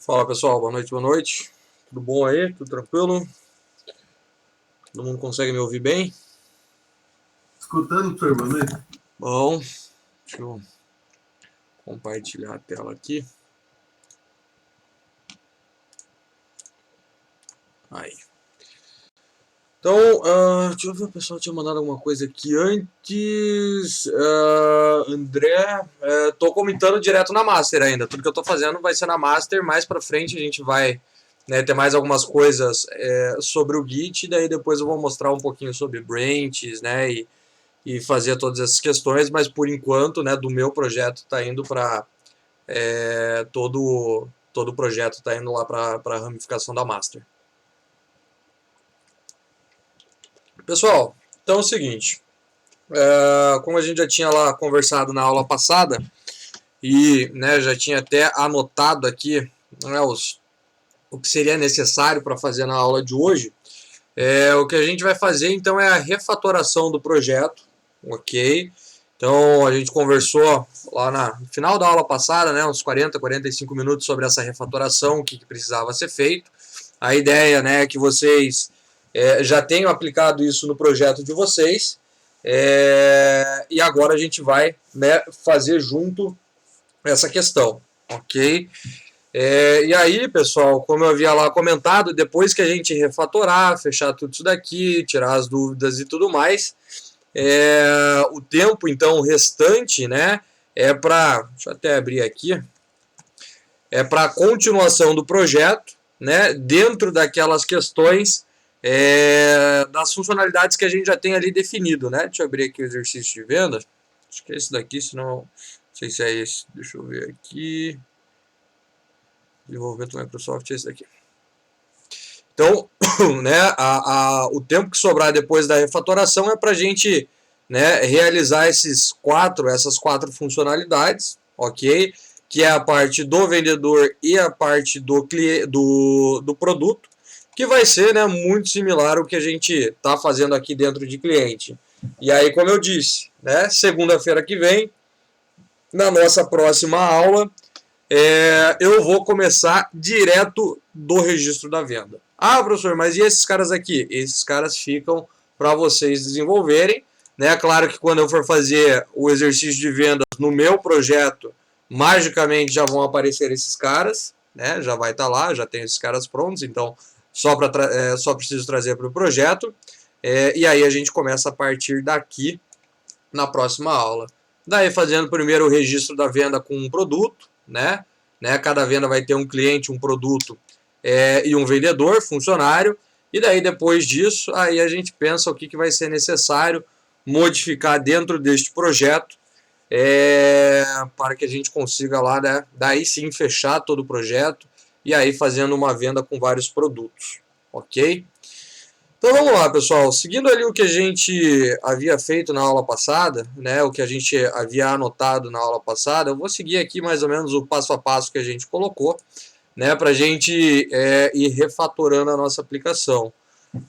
Fala pessoal, boa noite, boa noite. Tudo bom aí? Tudo tranquilo? Todo mundo consegue me ouvir bem? Escutando, professor, boa noite. Bom, deixa eu compartilhar a tela aqui. Aí. Então, deixa eu ver, o pessoal tinha mandado alguma coisa aqui antes. André, tô comentando direto na Master ainda. Tudo que eu tô fazendo vai ser na Master. Mais pra frente a gente vai, né, ter mais algumas coisas sobre o Git. Daí depois eu vou mostrar um pouquinho sobre branches, né, e fazer todas essas questões, mas por enquanto, né, do meu projeto está indo para todo o projeto está indo lá para a ramificação da master. Pessoal, então é o seguinte, como a gente já tinha lá conversado na aula passada e, né, já tinha até anotado aqui, né, o que seria necessário para fazer na aula de hoje, o que a gente vai fazer então é a refatoração do projeto, ok? Então a gente conversou lá no final da aula passada, né, uns 40, 45 minutos sobre essa refatoração, o que precisava ser feito. A ideia, né, é que vocês já tenham aplicado isso no projeto de vocês, e agora a gente vai, né, fazer junto essa questão, ok? E aí, pessoal, como eu havia lá comentado, depois que a gente refatorar, fechar tudo isso daqui, tirar as dúvidas e tudo mais, o tempo então restante, né, deixa eu até abrir aqui, para a continuação do projeto, né, dentro daquelas questões das funcionalidades que a gente já tem ali definido, né. Deixa eu abrir aqui o exercício de venda, acho que é esse daqui, senão não sei se é esse, deixa eu ver aqui, desenvolvimento Microsoft, é esse daqui. Então, né, o tempo que sobrar depois da refatoração é para a gente, né, realizar essas quatro funcionalidades, ok? Que é a parte do vendedor e a parte do produto, que vai ser, né, muito similar ao que a gente está fazendo aqui dentro de cliente. E aí, como eu disse, né, segunda-feira que vem, na nossa próxima aula, eu vou começar direto do registro da venda. Ah, professor, mas e esses caras aqui? Esses caras ficam para vocês desenvolverem. Né? Claro que quando eu for fazer o exercício de vendas no meu projeto, magicamente já vão aparecer esses caras, né? Já vai estar lá, já tem esses caras prontos, então só preciso trazer para o projeto. E aí a gente começa a partir daqui na próxima aula. Daí fazendo primeiro o registro da venda com um produto, né? Cada venda vai ter um cliente, um produto e um vendedor, funcionário. E daí depois disso, aí a gente pensa o que vai ser necessário modificar dentro deste projeto para que a gente consiga lá, né, daí sim fechar todo o projeto e aí fazendo uma venda com vários produtos, ok? Então vamos lá, pessoal. Seguindo ali o que a gente havia feito na aula passada, né, o que a gente havia anotado na aula passada, eu vou seguir aqui mais ou menos o passo a passo que a gente colocou, né, para a gente ir refatorando a nossa aplicação.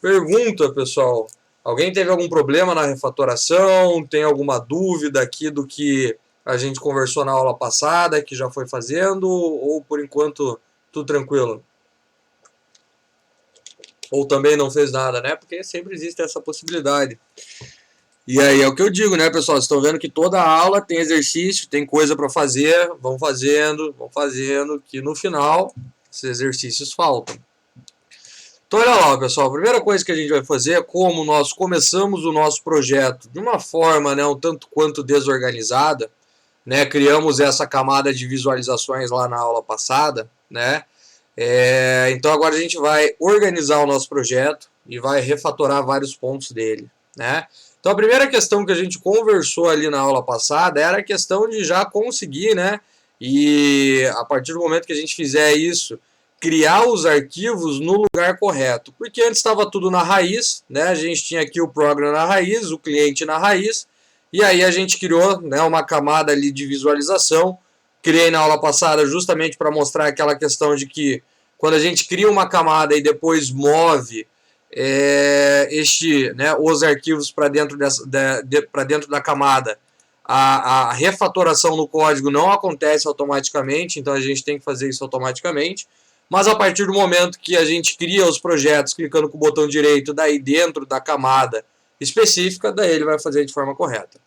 Pergunta, pessoal. Alguém teve algum problema na refatoração? Tem alguma dúvida aqui do que a gente conversou na aula passada, que já foi fazendo? Ou por enquanto tudo tranquilo? Ou também não fez nada, né? Porque sempre existe essa possibilidade. E aí é o que eu digo, né, pessoal? Vocês estão vendo que toda aula tem exercício, tem coisa para fazer, vão fazendo, que no final esses exercícios faltam. Então olha lá, pessoal, a primeira coisa que a gente vai fazer é como nós começamos o nosso projeto de uma forma, né, um tanto quanto desorganizada, né? Criamos essa camada de visualizações lá na aula passada, né? Então agora a gente vai organizar o nosso projeto e vai refatorar vários pontos dele, né? Então a primeira questão que a gente conversou ali na aula passada era a questão de já conseguir, né? E a partir do momento que a gente fizer isso, criar os arquivos no lugar correto. Porque antes estava tudo na raiz, né? A gente tinha aqui o program na raiz, o cliente na raiz, e aí a gente criou, né, uma camada ali de visualização. Criei na aula passada justamente para mostrar aquela questão de que quando a gente cria uma camada e depois move os arquivos para dentro, dentro da camada, a refatoração no código não acontece automaticamente, então a gente tem que fazer isso automaticamente. mas a partir do momento que a gente cria os projetos clicando com o botão direito, daí dentro da camada específica, daí ele vai fazer de forma correta.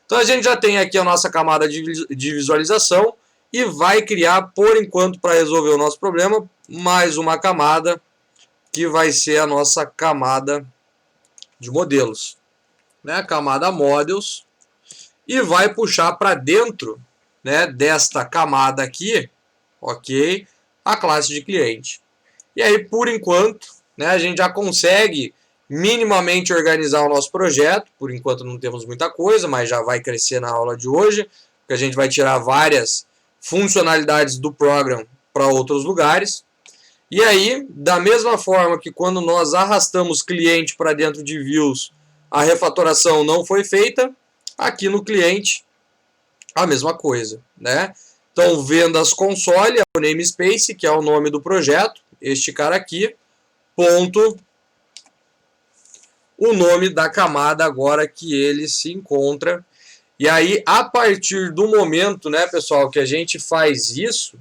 Então a gente já tem aqui a nossa camada de visualização e vai criar, por enquanto, para resolver o nosso problema, mais uma camada que vai ser a nossa camada de modelos, né? A camada Models, e vai puxar para dentro, né, desta camada aqui, ok, a classe de cliente. E aí, por enquanto, né, a gente já consegue minimamente organizar o nosso projeto. Por enquanto não temos muita coisa, mas já vai crescer na aula de hoje, porque a gente vai tirar várias funcionalidades do program para outros lugares. E aí, da mesma forma que quando nós arrastamos cliente para dentro de views, a refatoração não foi feita, aqui no cliente a mesma coisa, né? Então, vendas console é o namespace, que é o nome do projeto, este cara aqui, ponto, o nome da camada agora que ele se encontra. E aí, a partir do momento, né, pessoal, que a gente faz isso,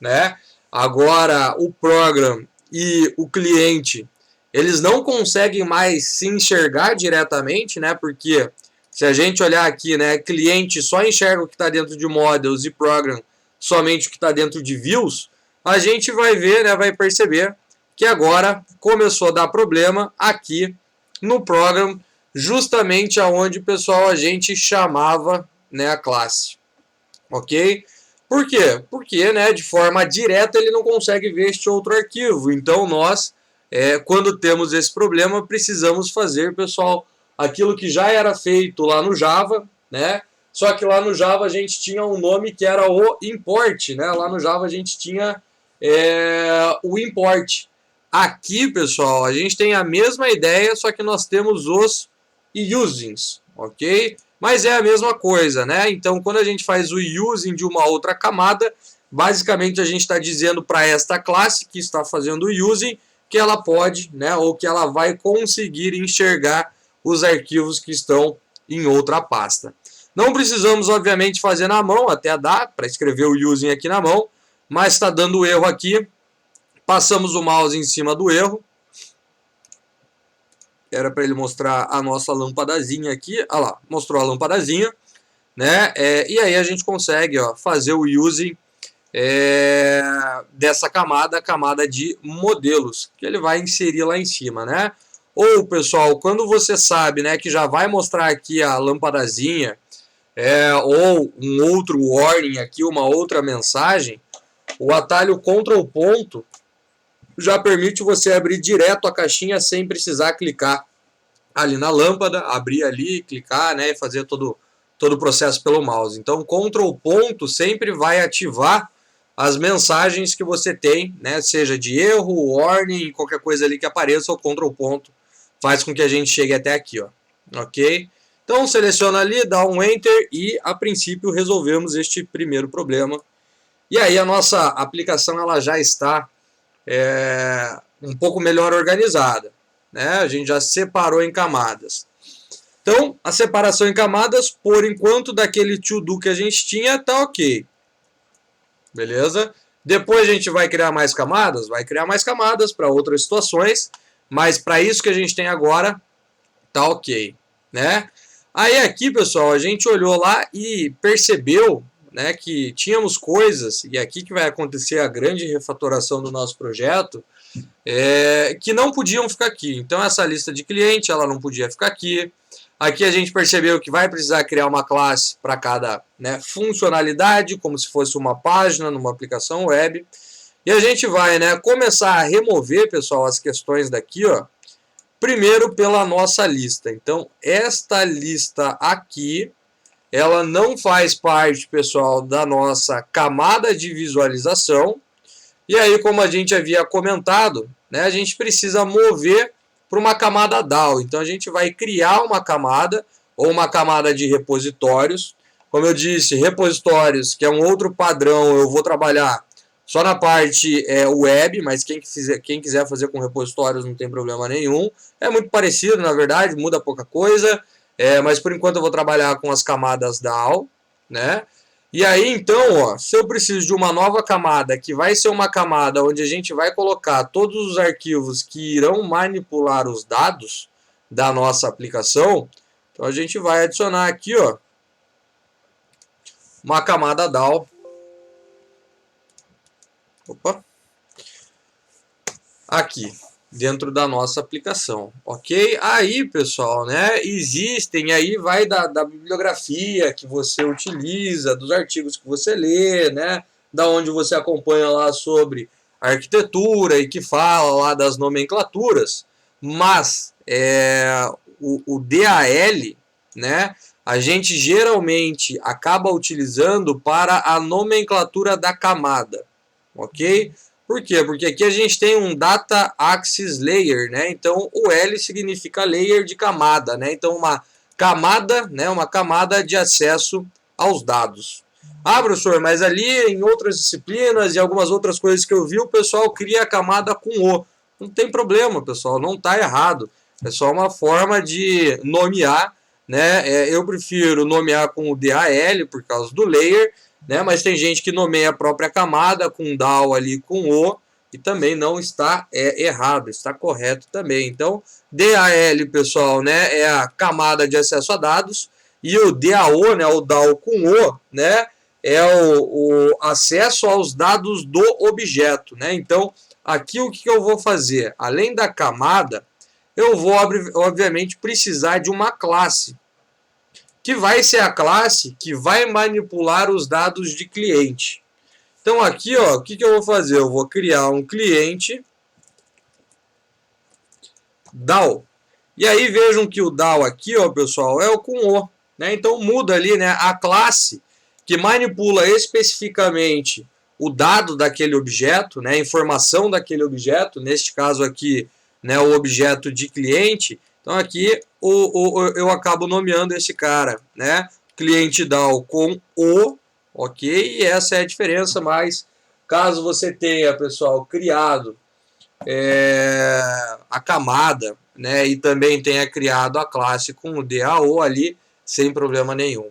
né, agora o program e o cliente, eles não conseguem mais se enxergar diretamente, né, porque se a gente olhar aqui, né, cliente só enxerga o que está dentro de models e program somente o que está dentro de views, a gente vai ver, né, vai perceber que agora começou a dar problema aqui no program, justamente aonde, pessoal, a gente chamava, né, a classe, ok? Por quê? Porque, né, de forma direta ele não consegue ver este outro arquivo. Então nós, quando temos esse problema, precisamos fazer, pessoal, aquilo que já era feito lá no Java, né? Só que lá no Java a gente tinha um nome que era o import, né? Lá no Java a gente tinha o import. Aqui, pessoal, a gente tem a mesma ideia, só que nós temos os usings, ok? Mas é a mesma coisa, né? Então, quando a gente faz o using de uma outra camada, basicamente a gente está dizendo para esta classe que está fazendo o using que ela pode, né, ou que ela vai conseguir enxergar os arquivos que estão em outra pasta. Não precisamos, obviamente, fazer na mão, até dá para escrever o using aqui na mão, mas está dando erro aqui. Passamos o mouse em cima do erro. Era para ele mostrar a nossa lâmpadazinha aqui. Olha lá, mostrou a lâmpadazinha, né? E aí a gente consegue, ó, fazer o using dessa camada, a camada de modelos, que ele vai inserir lá em cima, né? Ou, pessoal, quando você sabe, né, que já vai mostrar aqui a lâmpadazinha, ou um outro warning aqui, uma outra mensagem, o atalho Ctrl ponto já permite você abrir direto a caixinha sem precisar clicar ali na lâmpada, abrir ali, clicar, né, e fazer todo o processo pelo mouse. Então, Ctrl ponto sempre vai ativar as mensagens que você tem, né, seja de erro, warning, qualquer coisa ali que apareça, o Ctrl ponto faz com que a gente chegue até aqui, ó, ok? Então, seleciona ali, dá um Enter e, a princípio, resolvemos este primeiro problema. E aí a nossa aplicação ela já está um pouco melhor organizada, né? A gente já separou em camadas. Então, a separação em camadas, por enquanto, daquele to-do que a gente tinha, está ok. Beleza? Depois a gente vai criar mais camadas? Vai criar mais camadas para outras situações, mas para isso que a gente tem agora, tá ok, né? Aí aqui, pessoal, a gente olhou lá e percebeu, né, que tínhamos coisas, e aqui que vai acontecer a grande refatoração do nosso projeto, que não podiam ficar aqui. Então essa lista de cliente, ela não podia ficar aqui. Aqui a gente percebeu que vai precisar criar uma classe para cada, né, funcionalidade, como se fosse uma página numa aplicação web. E a gente vai, né, começar a remover, pessoal, as questões daqui, ó, primeiro pela nossa lista. Então esta lista aqui, ela não faz parte, pessoal, da nossa camada de visualização. E aí, como a gente havia comentado, né, a gente precisa mover para uma camada DAO. Então a gente vai criar uma camada ou uma camada de repositórios. Como eu disse, repositórios, que é um outro padrão, eu vou trabalhar só na parte web, mas quem quiser fazer com repositórios não tem problema nenhum. É muito parecido, na verdade, muda pouca coisa. Mas por enquanto eu vou trabalhar com as camadas DAO, né? E aí, então, ó, se eu preciso de uma nova camada, que vai ser uma camada onde a gente vai colocar todos os arquivos que irão manipular os dados da nossa aplicação, então a gente vai adicionar aqui, ó, uma camada DAO. Opa. Aqui, dentro da nossa aplicação, ok? Aí, pessoal, né, existem, aí vai da bibliografia que você utiliza, dos artigos que você lê, né, da onde você acompanha lá sobre arquitetura e que fala lá das nomenclaturas, mas o DAL, né, a gente geralmente acaba utilizando para a nomenclatura da camada, ok? Por quê? Porque aqui a gente tem um Data Access Layer, né? Então o L significa layer de camada, né? Então uma camada, né? Uma camada de acesso aos dados. Ah, professor, mas ali em outras disciplinas e algumas outras coisas que eu vi, o pessoal cria a camada com O. Não tem problema, pessoal, não está errado. É só uma forma de nomear, né? Eu prefiro nomear com o DAL por causa do layer, né? Mas tem gente que nomeia a própria camada com DAO ali com O e também não está errado, está correto também. Então, DAL, pessoal, né, é a camada de acesso a dados e o DAO, né, o DAO com O, né, é o acesso aos dados do objeto, né? Então, aqui o que eu vou fazer? Além da camada, eu vou, obviamente, precisar de uma classe, que vai ser a classe que vai manipular os dados de cliente. Então aqui, ó, o que eu vou fazer? Eu vou criar um cliente DAO. E aí vejam que o DAO aqui, ó, pessoal, é o com O, né? Então muda ali, né, a classe que manipula especificamente o dado daquele objeto, né, a informação daquele objeto, neste caso aqui, né, o objeto de cliente. Então aqui eu acabo nomeando esse cara, né? Cliente DAO com O, ok? E essa é a diferença, mas caso você tenha, pessoal, criado a camada, né? E também tenha criado a classe com o DAO ali, sem problema nenhum.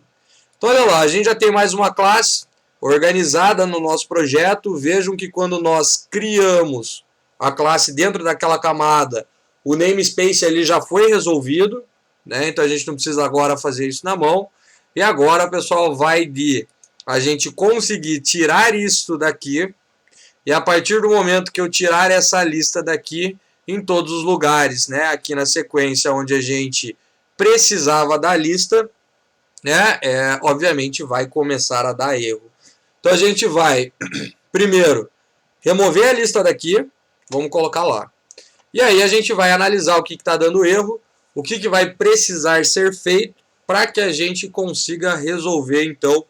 Então olha lá, a gente já tem mais uma classe organizada no nosso projeto. Vejam que quando nós criamos a classe dentro daquela camada, o namespace ali já foi resolvido, né? Então a gente não precisa agora fazer isso na mão. E agora, pessoal, vai de a gente conseguir tirar isso daqui. E a partir do momento que eu tirar essa lista daqui, em todos os lugares, né? Aqui na sequência onde a gente precisava da lista, né? Obviamente vai começar a dar erro. Então a gente vai, primeiro, remover a lista daqui. Vamos colocar lá. E aí a gente vai analisar o que está dando erro, o que vai precisar ser feito para que a gente consiga resolver, então,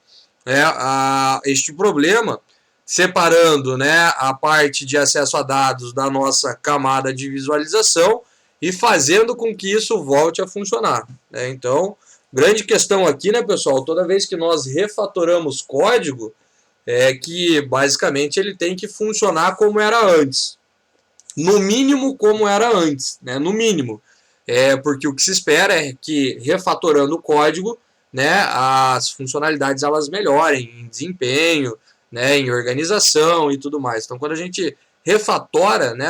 este problema, separando, né, a parte de acesso a dados da nossa camada de visualização e fazendo com que isso volte a funcionar, né? Então, grande questão aqui, né, pessoal, toda vez que nós refatoramos código, que basicamente ele tem que funcionar como era antes. No mínimo como era antes, né? No mínimo. Porque o que se espera é que refatorando o código, né, as funcionalidades elas melhorem em desempenho, né, em organização e tudo mais. Então quando a gente refatora, né,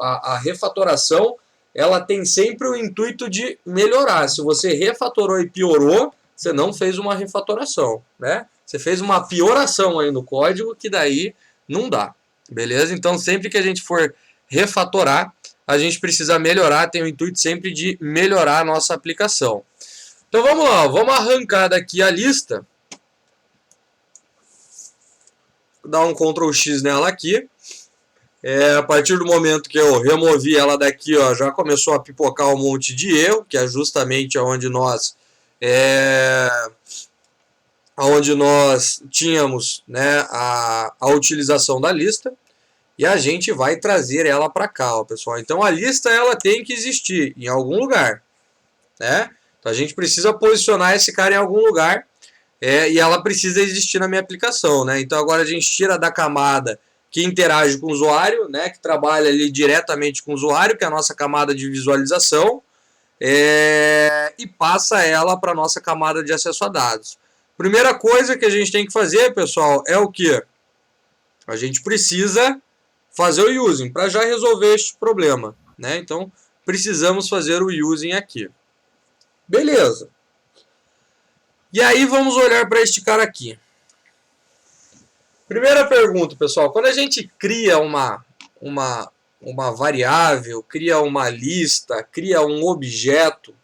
a refatoração ela tem sempre o intuito de melhorar. Se você refatorou e piorou, você não fez uma refatoração, né? Você fez uma pioração aí no código que daí não dá, beleza? Então sempre que a gente for refatorar, a gente precisa melhorar, tem o intuito sempre de melhorar a nossa aplicação. Então vamos lá, vamos arrancar daqui a lista. Vou dar um Ctrl X nela aqui. A partir do momento que eu removi ela daqui, ó, já começou a pipocar um monte de erro, que é justamente onde nós tínhamos, né, a utilização da lista. E a gente vai trazer ela para cá, ó, pessoal. Então a lista ela tem que existir em algum lugar, né? Então a gente precisa posicionar esse cara em algum lugar e ela precisa existir na minha aplicação, né? Então agora a gente tira da camada que interage com o usuário, né? Que trabalha ali diretamente com o usuário, que é a nossa camada de visualização, e passa ela para a nossa camada de acesso a dados. Primeira coisa que a gente tem que fazer, pessoal, é o que? A gente precisa fazer o using para já resolver este problema, né? Então, precisamos fazer o using aqui. Beleza. E aí, vamos olhar para este cara aqui. Primeira pergunta, pessoal. Quando a gente cria uma variável, cria uma lista, cria um objeto,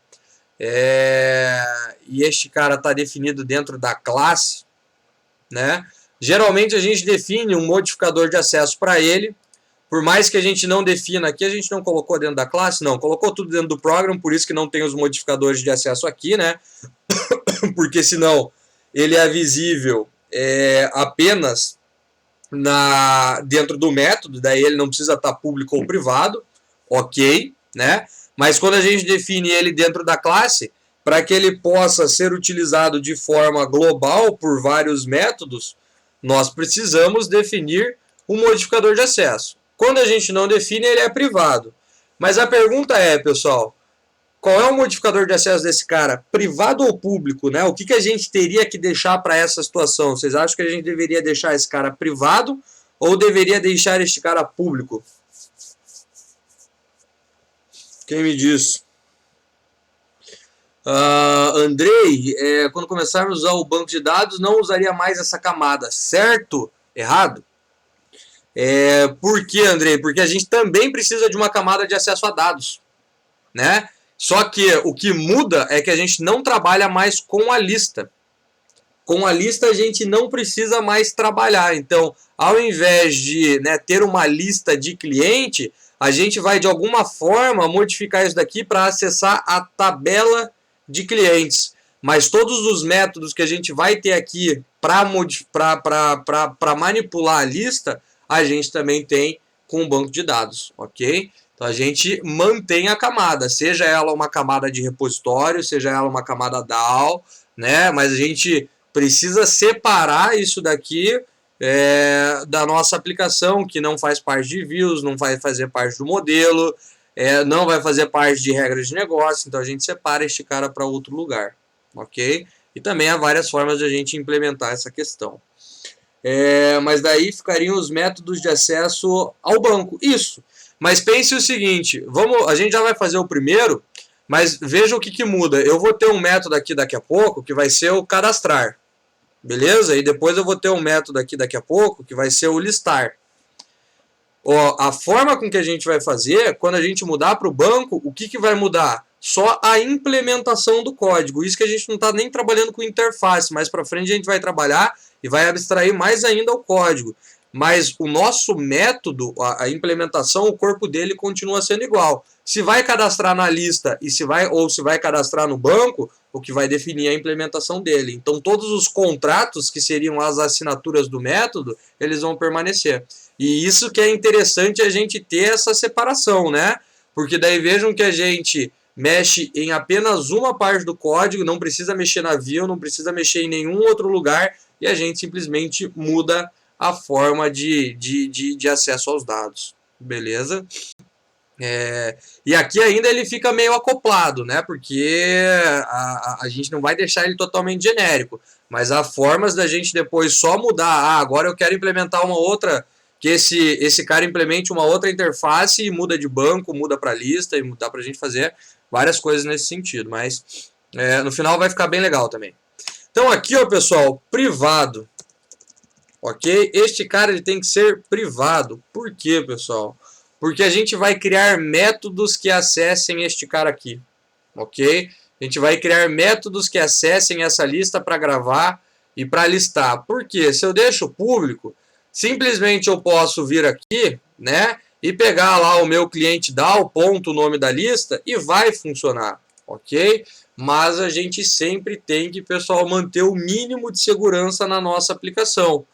e este cara está definido dentro da classe, né? Geralmente a gente define um modificador de acesso para ele. Por mais que a gente não defina aqui, a gente não colocou dentro da classe, não. Colocou tudo dentro do program, por isso que não tem os modificadores de acesso aqui, né? Porque senão ele é visível apenas dentro do método, daí ele não precisa estar público ou privado, ok, né? Mas quando a gente define ele dentro da classe, para que ele possa ser utilizado de forma global por vários métodos, nós precisamos definir um modificador de acesso. Quando a gente não define, ele é privado. Mas a pergunta é, pessoal, qual é o modificador de acesso desse cara? Privado ou público, né? O que a gente teria que deixar para essa situação? Vocês acham que a gente deveria deixar esse cara privado ou deveria deixar este cara público? Quem me diz? Andrei, quando começarmos a usar o banco de dados, não usaria mais essa camada. Certo? Errado? Por que, Andrei? Porque a gente também precisa de uma camada de acesso a dados, né? Só que o que muda é que a gente não trabalha mais com a lista. Com a lista a gente não precisa mais trabalhar. Então, ao invés de ter uma lista de cliente, a gente vai de alguma forma modificar isso daqui para acessar a tabela de clientes. Mas todos os métodos que a gente vai ter aqui para manipular a lista, a gente também tem com o banco de dados, ok? Então a gente mantém a camada, seja ela uma camada de repositório, seja ela uma camada DAO, né? Mas a gente precisa separar isso daqui da nossa aplicação, que não faz parte de views, não vai fazer parte do modelo, não vai fazer parte de regras de negócio, então a gente separa este cara para outro lugar, ok? E também há várias formas de a gente implementar essa questão. Mas daí ficariam os métodos de acesso ao banco, isso. Mas pense o seguinte, a gente já vai fazer o primeiro, mas veja o que muda. Eu vou ter um método aqui daqui a pouco, que vai ser o cadastrar, beleza? E depois eu vou ter um método aqui daqui a pouco, que vai ser o listar. A forma com que a gente vai fazer, quando a gente mudar para o banco, o que vai mudar? Só a implementação do código. Isso que a gente não está nem trabalhando com interface, mais para frente a gente vai trabalhar e vai abstrair mais ainda o código. Mas o nosso método, a implementação, o corpo dele continua sendo igual. Se vai cadastrar na lista ou se vai cadastrar no banco, o que vai definir a implementação dele. Então todos os contratos, que seriam as assinaturas do método, eles vão permanecer. E isso que é interessante a gente ter essa separação, né? Porque daí vejam que a gente mexe em apenas uma parte do código, não precisa mexer na view, não precisa mexer em nenhum outro lugar, e a gente simplesmente muda a forma de acesso aos dados, beleza? E aqui ainda ele fica meio acoplado, né? Porque a gente não vai deixar ele totalmente genérico, mas há formas da gente depois só mudar. Agora eu quero implementar uma outra, que esse cara implemente uma outra interface e muda de banco, muda para lista, e dá para a gente fazer várias coisas nesse sentido, mas no final vai ficar bem legal também. Então aqui, ó, pessoal, privado. Ok? Este cara ele tem que ser privado. Por quê, pessoal? Porque a gente vai criar métodos que acessem este cara aqui. Ok? A gente vai criar métodos que acessem essa lista para gravar e para listar. Por quê? Se eu deixo público, simplesmente eu posso vir aqui, né? E pegar lá o meu cliente DAO, ponto o nome da lista, e vai funcionar. Ok? Mas a gente sempre tem que, pessoal, manter o mínimo de segurança na nossa aplicação.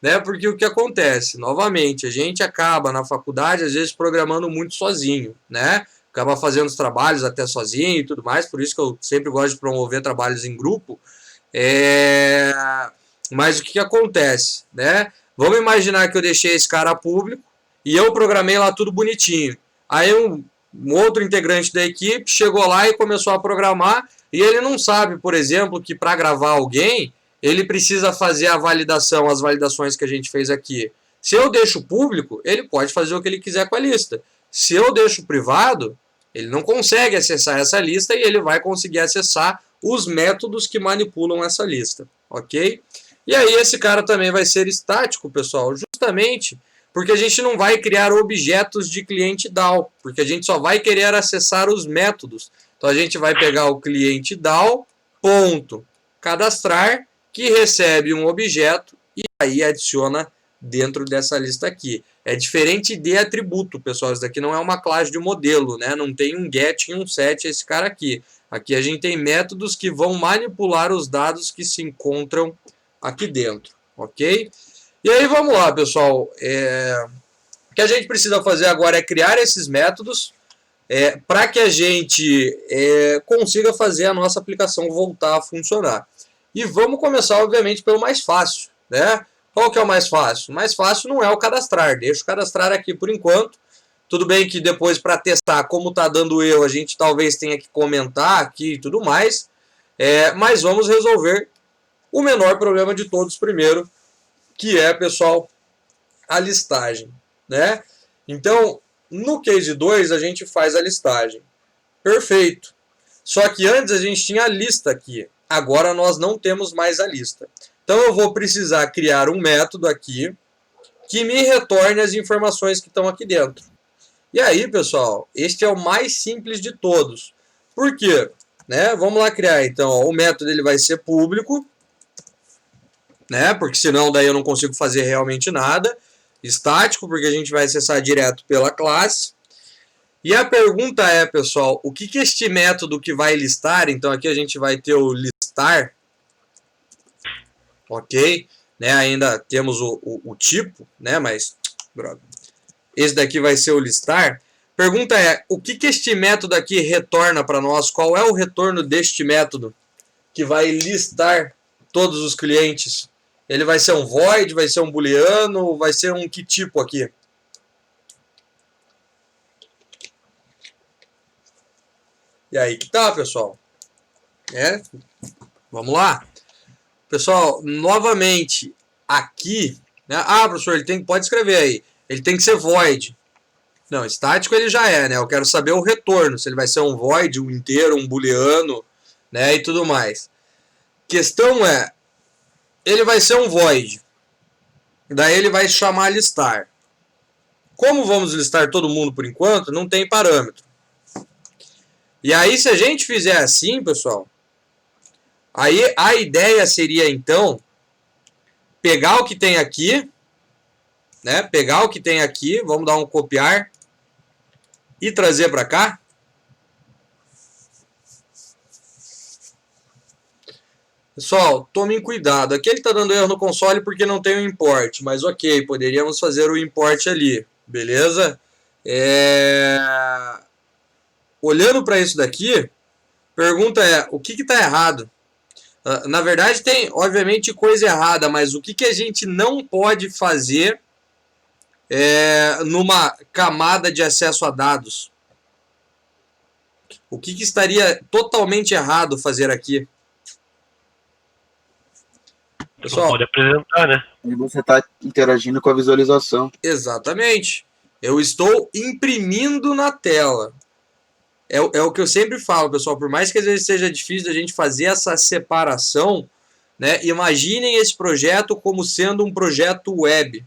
Né? Porque o que acontece? Novamente, a gente acaba na faculdade, às vezes, programando muito sozinho, né? Acaba fazendo os trabalhos até sozinho e tudo mais, por isso que eu sempre gosto de promover trabalhos em grupo. Mas o que acontece? Né? Vamos imaginar que eu deixei esse cara público e eu programei lá tudo bonitinho. Aí um outro integrante da equipe chegou lá e começou a programar e ele não sabe, por exemplo, que para gravar alguém, ele precisa fazer a validação, as validações que a gente fez aqui. Se eu deixo público, ele pode fazer o que ele quiser com a lista. Se eu deixo privado, ele não consegue acessar essa lista e ele vai conseguir acessar os métodos que manipulam essa lista, ok? E aí esse cara também vai ser estático, pessoal, justamente porque a gente não vai criar objetos de cliente DAO, porque a gente só vai querer acessar os métodos. Então a gente vai pegar o cliente DAO, ponto, cadastrar, que recebe um objeto e aí adiciona dentro dessa lista aqui. É diferente de atributo, pessoal. Isso daqui não é uma classe de modelo, né? Não tem um get e um set esse cara aqui. Aqui a gente tem métodos que vão manipular os dados que se encontram aqui dentro, ok? E aí vamos lá, pessoal. O que a gente precisa fazer agora é criar esses métodos para que a gente consiga fazer a nossa aplicação voltar a funcionar. E vamos começar, obviamente, pelo mais fácil, né? Qual que é o mais fácil? O mais fácil não é o cadastrar. Deixa o cadastrar aqui por enquanto. Tudo bem que depois, para testar como está dando erro, a gente talvez tenha que comentar aqui e tudo mais. Mas vamos resolver o menor problema de todos primeiro, que é, pessoal, a listagem, né? Então, no case 2, a gente faz a listagem. Perfeito. Só que antes a gente tinha a lista aqui. Agora nós não temos mais a lista. Então eu vou precisar criar um método aqui que me retorne as informações que estão aqui dentro. E aí, pessoal, este é o mais simples de todos. Por quê? Né? Vamos lá criar, então. Ó, o método ele vai ser público, né? Porque senão daí eu não consigo fazer realmente nada. Estático, porque a gente vai acessar direto pela classe. E a pergunta é, pessoal, o que este método que vai listar, então aqui a gente vai ter o listar, ok? Né? Ainda temos o tipo, né? Mas droga. Esse daqui vai ser o listar. Pergunta é, o que este método aqui retorna para nós? Qual é o retorno deste método que vai listar todos os clientes? Ele vai ser um void, vai ser um booleano, vai ser um que tipo aqui? E aí que tá, pessoal. Vamos lá. Pessoal, novamente, aqui, né? Ah, professor, ele pode escrever aí. Ele tem que ser void. Não, estático ele já é, né? Eu quero saber o retorno, se ele vai ser um void, um inteiro, um booleano, né? E tudo mais. Questão é, ele vai ser um void. Daí ele vai chamar listar. Como vamos listar todo mundo por enquanto, não tem parâmetro. E aí, se a gente fizer assim, pessoal, aí a ideia seria, então, pegar o que tem aqui, né? Pegar o que tem aqui, vamos dar um copiar e trazer para cá. Pessoal, tomem cuidado. Aqui ele está dando erro no console porque não tem o import, mas ok, poderíamos fazer o import ali, beleza? Olhando para isso daqui, pergunta é, o que está errado? Na verdade tem, obviamente, coisa errada, mas o que a gente não pode fazer numa camada de acesso a dados? O que estaria totalmente errado fazer aqui? Pessoal, não pode apresentar, né? E você está interagindo com a visualização. Exatamente. Eu estou imprimindo na tela. É o que eu sempre falo, pessoal. Por mais que às vezes seja difícil a gente fazer essa separação, né? Imaginem esse projeto como sendo um projeto web.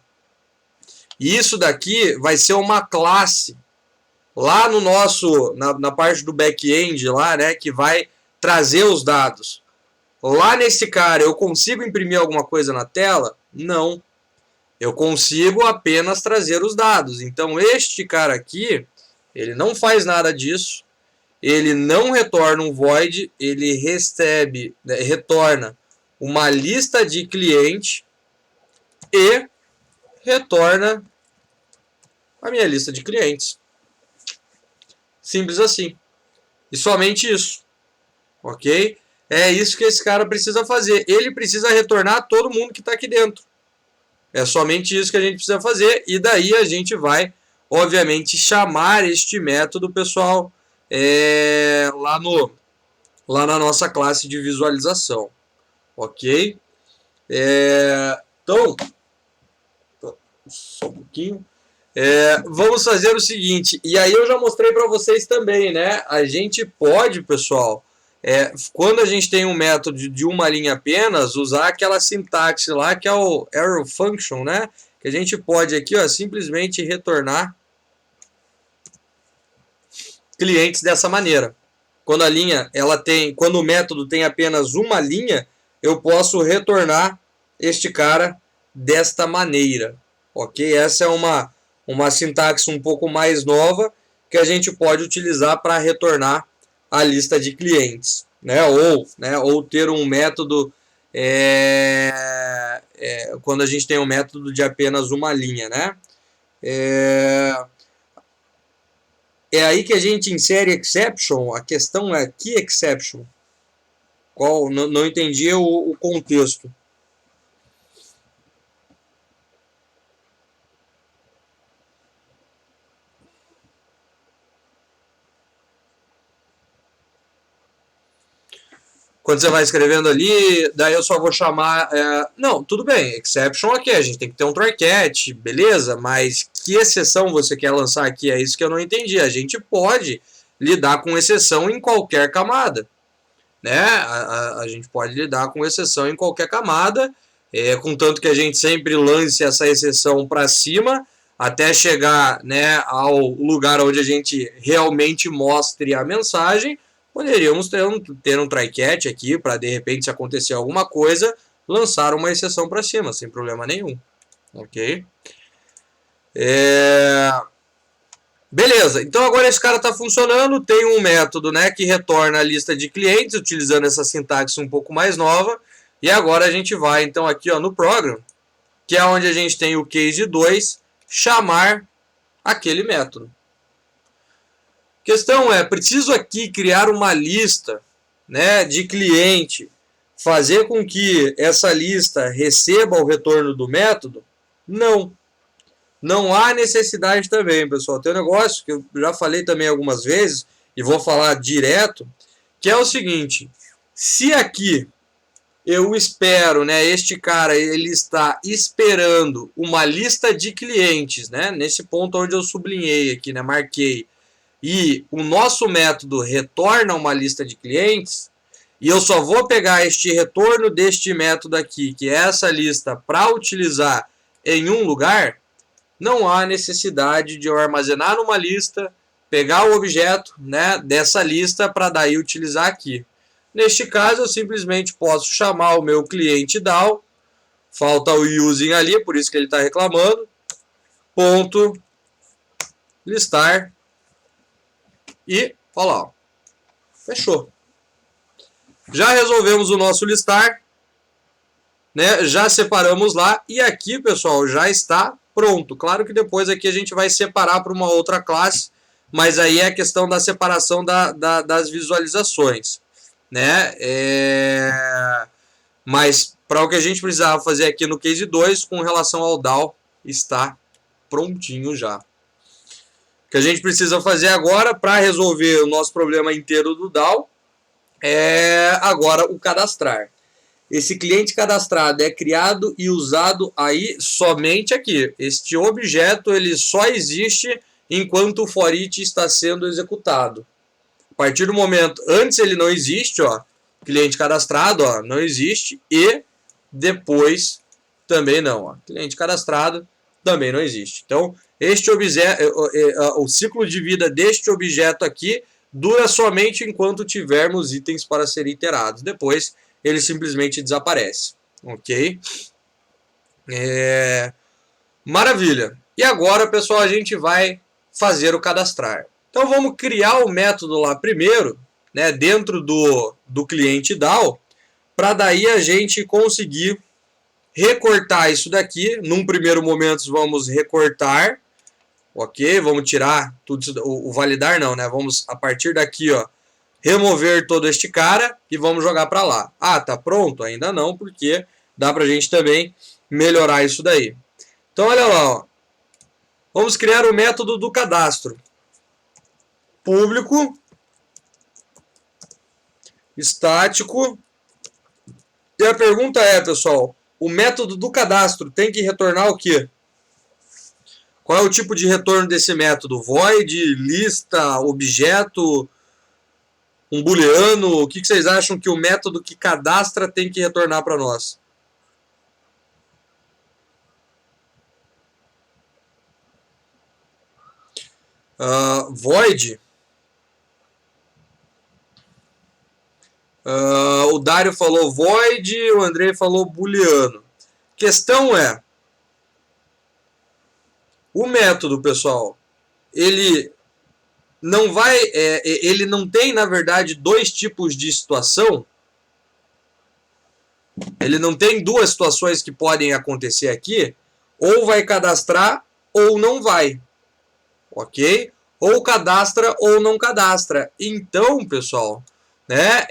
E isso daqui vai ser uma classe lá no nosso, na parte do back-end lá, né? Que vai trazer os dados. Lá nesse cara, eu consigo imprimir alguma coisa na tela? Não. Eu consigo apenas trazer os dados. Então, este cara aqui, ele não faz nada disso. Ele não retorna um void. Ele recebe, retorna uma lista de cliente e retorna a minha lista de clientes. Simples assim. E somente isso. Ok? É isso que esse cara precisa fazer. Ele precisa retornar todo mundo que está aqui dentro. É somente isso que a gente precisa fazer. E daí a gente vai, obviamente, chamar este método, pessoal, lá na nossa classe de visualização. Ok? Então, só um pouquinho. Vamos fazer o seguinte, e aí eu já mostrei para vocês também, né? A gente pode, pessoal, quando a gente tem um método de uma linha apenas, usar aquela sintaxe lá que é o arrow function, né? Que a gente pode aqui, ó, simplesmente retornar clientes dessa maneira. Quando a linha, quando o método tem apenas uma linha, eu posso retornar este cara desta maneira, ok? Essa é uma sintaxe um pouco mais nova que a gente pode utilizar para retornar a lista de clientes, né? Ou ter um método quando a gente tem um método de apenas uma linha, né? É aí que a gente insere exception. A questão é que exception? Não entendi o contexto. Quando você vai escrevendo ali, daí eu só vou chamar... não, tudo bem, exception aqui, a gente tem que ter um try catch, beleza, mas que exceção você quer lançar aqui? É isso que eu não entendi. A gente pode lidar com exceção em qualquer camada, né? A gente pode lidar com exceção em qualquer camada, contanto que a gente sempre lance essa exceção para cima, até chegar, né, ao lugar onde a gente realmente mostre a mensagem. Poderíamos ter um try catch aqui para, de repente, se acontecer alguma coisa, lançar uma exceção para cima, sem problema nenhum. Ok? Beleza, então agora esse cara está funcionando, tem um método, né, que retorna a lista de clientes, utilizando essa sintaxe um pouco mais nova, e agora a gente vai, então, aqui ó, no program, que é onde a gente tem o case 2, chamar aquele método. Questão preciso aqui criar uma lista, né, de cliente, fazer com que essa lista receba o retorno do método? Não. Não há necessidade também, pessoal. Tem um negócio que eu já falei também algumas vezes, e vou falar direto, que é o seguinte: se aqui eu espero, né, este cara ele está esperando uma lista de clientes, né, nesse ponto onde eu sublinhei aqui, né, marquei, e o nosso método retorna uma lista de clientes, e eu só vou pegar este retorno deste método aqui, que é essa lista, para utilizar em um lugar, não há necessidade de eu armazenar numa lista, pegar o objeto, né, dessa lista para daí utilizar aqui. Neste caso, eu simplesmente posso chamar o meu cliente DAO, falta o using ali, por isso que ele está reclamando, ponto listar, e olha lá, ó, fechou. Já resolvemos o nosso listar, né? Já separamos lá, e aqui, pessoal, já está pronto. Claro que depois aqui a gente vai separar para uma outra classe, mas aí é a questão da separação das visualizações, né? Mas para o que a gente precisava fazer aqui no case 2, com relação ao DAO, está prontinho já. O que a gente precisa fazer agora para resolver o nosso problema inteiro do DAO é agora o cadastrar. Esse cliente cadastrado é criado e usado aí somente aqui. Este objeto ele só existe enquanto o for each está sendo executado. A partir do momento, antes ele não existe, ó, cliente cadastrado, ó, não existe, e depois também não, ó, cliente cadastrado também não existe. Então, este objeto, o ciclo de vida deste objeto aqui dura somente enquanto tivermos itens para serem iterados. Depois, ele simplesmente desaparece. Ok? Maravilha. E agora, pessoal, a gente vai fazer o cadastrar. Então, vamos criar o método lá primeiro, né, dentro do cliente DAO, para daí a gente conseguir recortar isso daqui. Num primeiro momento, vamos recortar. Ok? Vamos tirar tudo isso, o validar não, né? Vamos, a partir daqui, ó, remover todo este cara e vamos jogar para lá. Ah, tá pronto? Ainda não, porque dá pra gente também melhorar isso daí. Então, olha lá, ó. Vamos criar o método do cadastro. Público, estático. E a pergunta é, pessoal, o método do cadastro tem que retornar o quê? Qual é o tipo de retorno desse método? Void, lista, objeto, um booleano? O que vocês acham que o método que cadastra tem que retornar para nós? Void. O Dário falou void, o Andrei falou booleano. Questão é, o método, pessoal, ele não vai, ele não tem, na verdade, dois tipos de situação. Ele não tem duas situações que podem acontecer aqui. Ou vai cadastrar ou não vai. Ok? Ou cadastra ou não cadastra. Então, pessoal, né,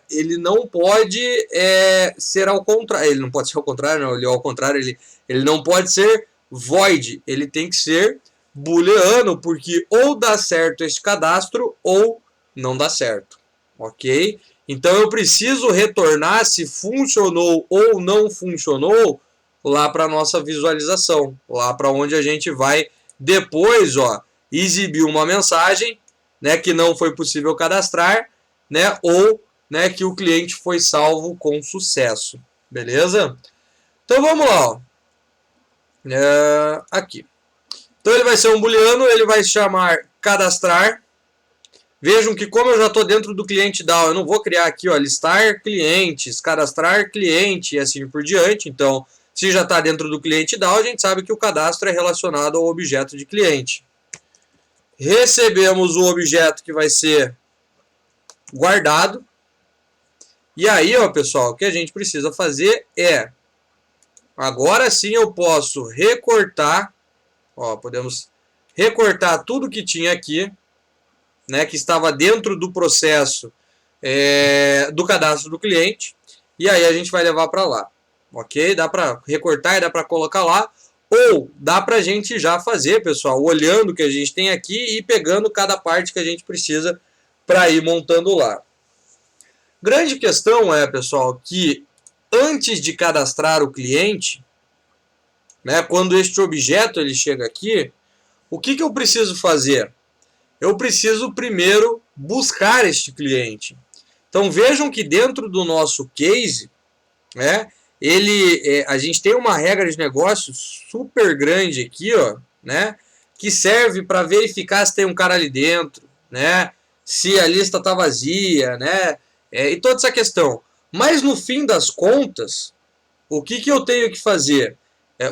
ele não pode ser ao contrário. Ele não pode ser ao contrário, não. Ele, ao contrário, ele não pode ser void. Ele tem que ser booleano, porque ou dá certo esse cadastro ou não dá certo. Ok? Então eu preciso retornar se funcionou ou não funcionou lá para a nossa visualização. Lá para onde a gente vai depois, ó, exibir uma mensagem, né, que não foi possível cadastrar, né, ou, né, que o cliente foi salvo com sucesso. Beleza? Então vamos lá, ó. Aqui. Então ele vai ser um booleano, ele vai se chamar cadastrar. Vejam que como eu já estou dentro do cliente DAO, eu não vou criar aqui, ó, listar clientes, cadastrar cliente e assim por diante. Então, se já está dentro do cliente DAO, a gente sabe que o cadastro é relacionado ao objeto de cliente. Recebemos o objeto que vai ser guardado. E aí, ó, pessoal, o que a gente precisa fazer é, agora sim eu posso recortar, ó, podemos recortar tudo que tinha aqui, né, que estava dentro do processo do cadastro do cliente, e aí a gente vai levar para lá, ok? Dá para recortar e dá para colocar lá, ou dá para a gente já fazer, pessoal, olhando o que a gente tem aqui e pegando cada parte que a gente precisa para ir montando lá. Grande questão é, pessoal, que antes de cadastrar o cliente, né, quando este objeto ele chega aqui, o que eu preciso fazer? Eu preciso primeiro buscar este cliente. Então vejam que dentro do nosso case, né, a gente tem uma regra de negócio super grande aqui, ó, né, que serve para verificar se tem um cara ali dentro, né, se a lista está vazia, né, e toda essa questão. Mas no fim das contas, o que eu tenho que fazer?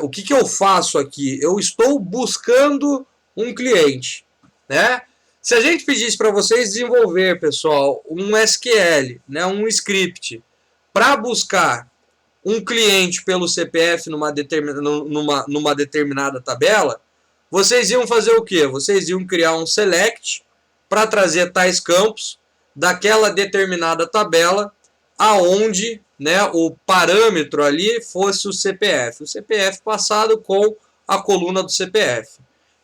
O que eu faço aqui? Eu estou buscando um cliente, né? Se a gente pedisse para vocês desenvolver, pessoal, um SQL, né, um script, para buscar um cliente pelo CPF numa determinada tabela, vocês iam fazer o quê? Vocês iam criar um select para trazer tais campos daquela determinada tabela aonde, né, o parâmetro ali fosse o CPF passado com a coluna do CPF.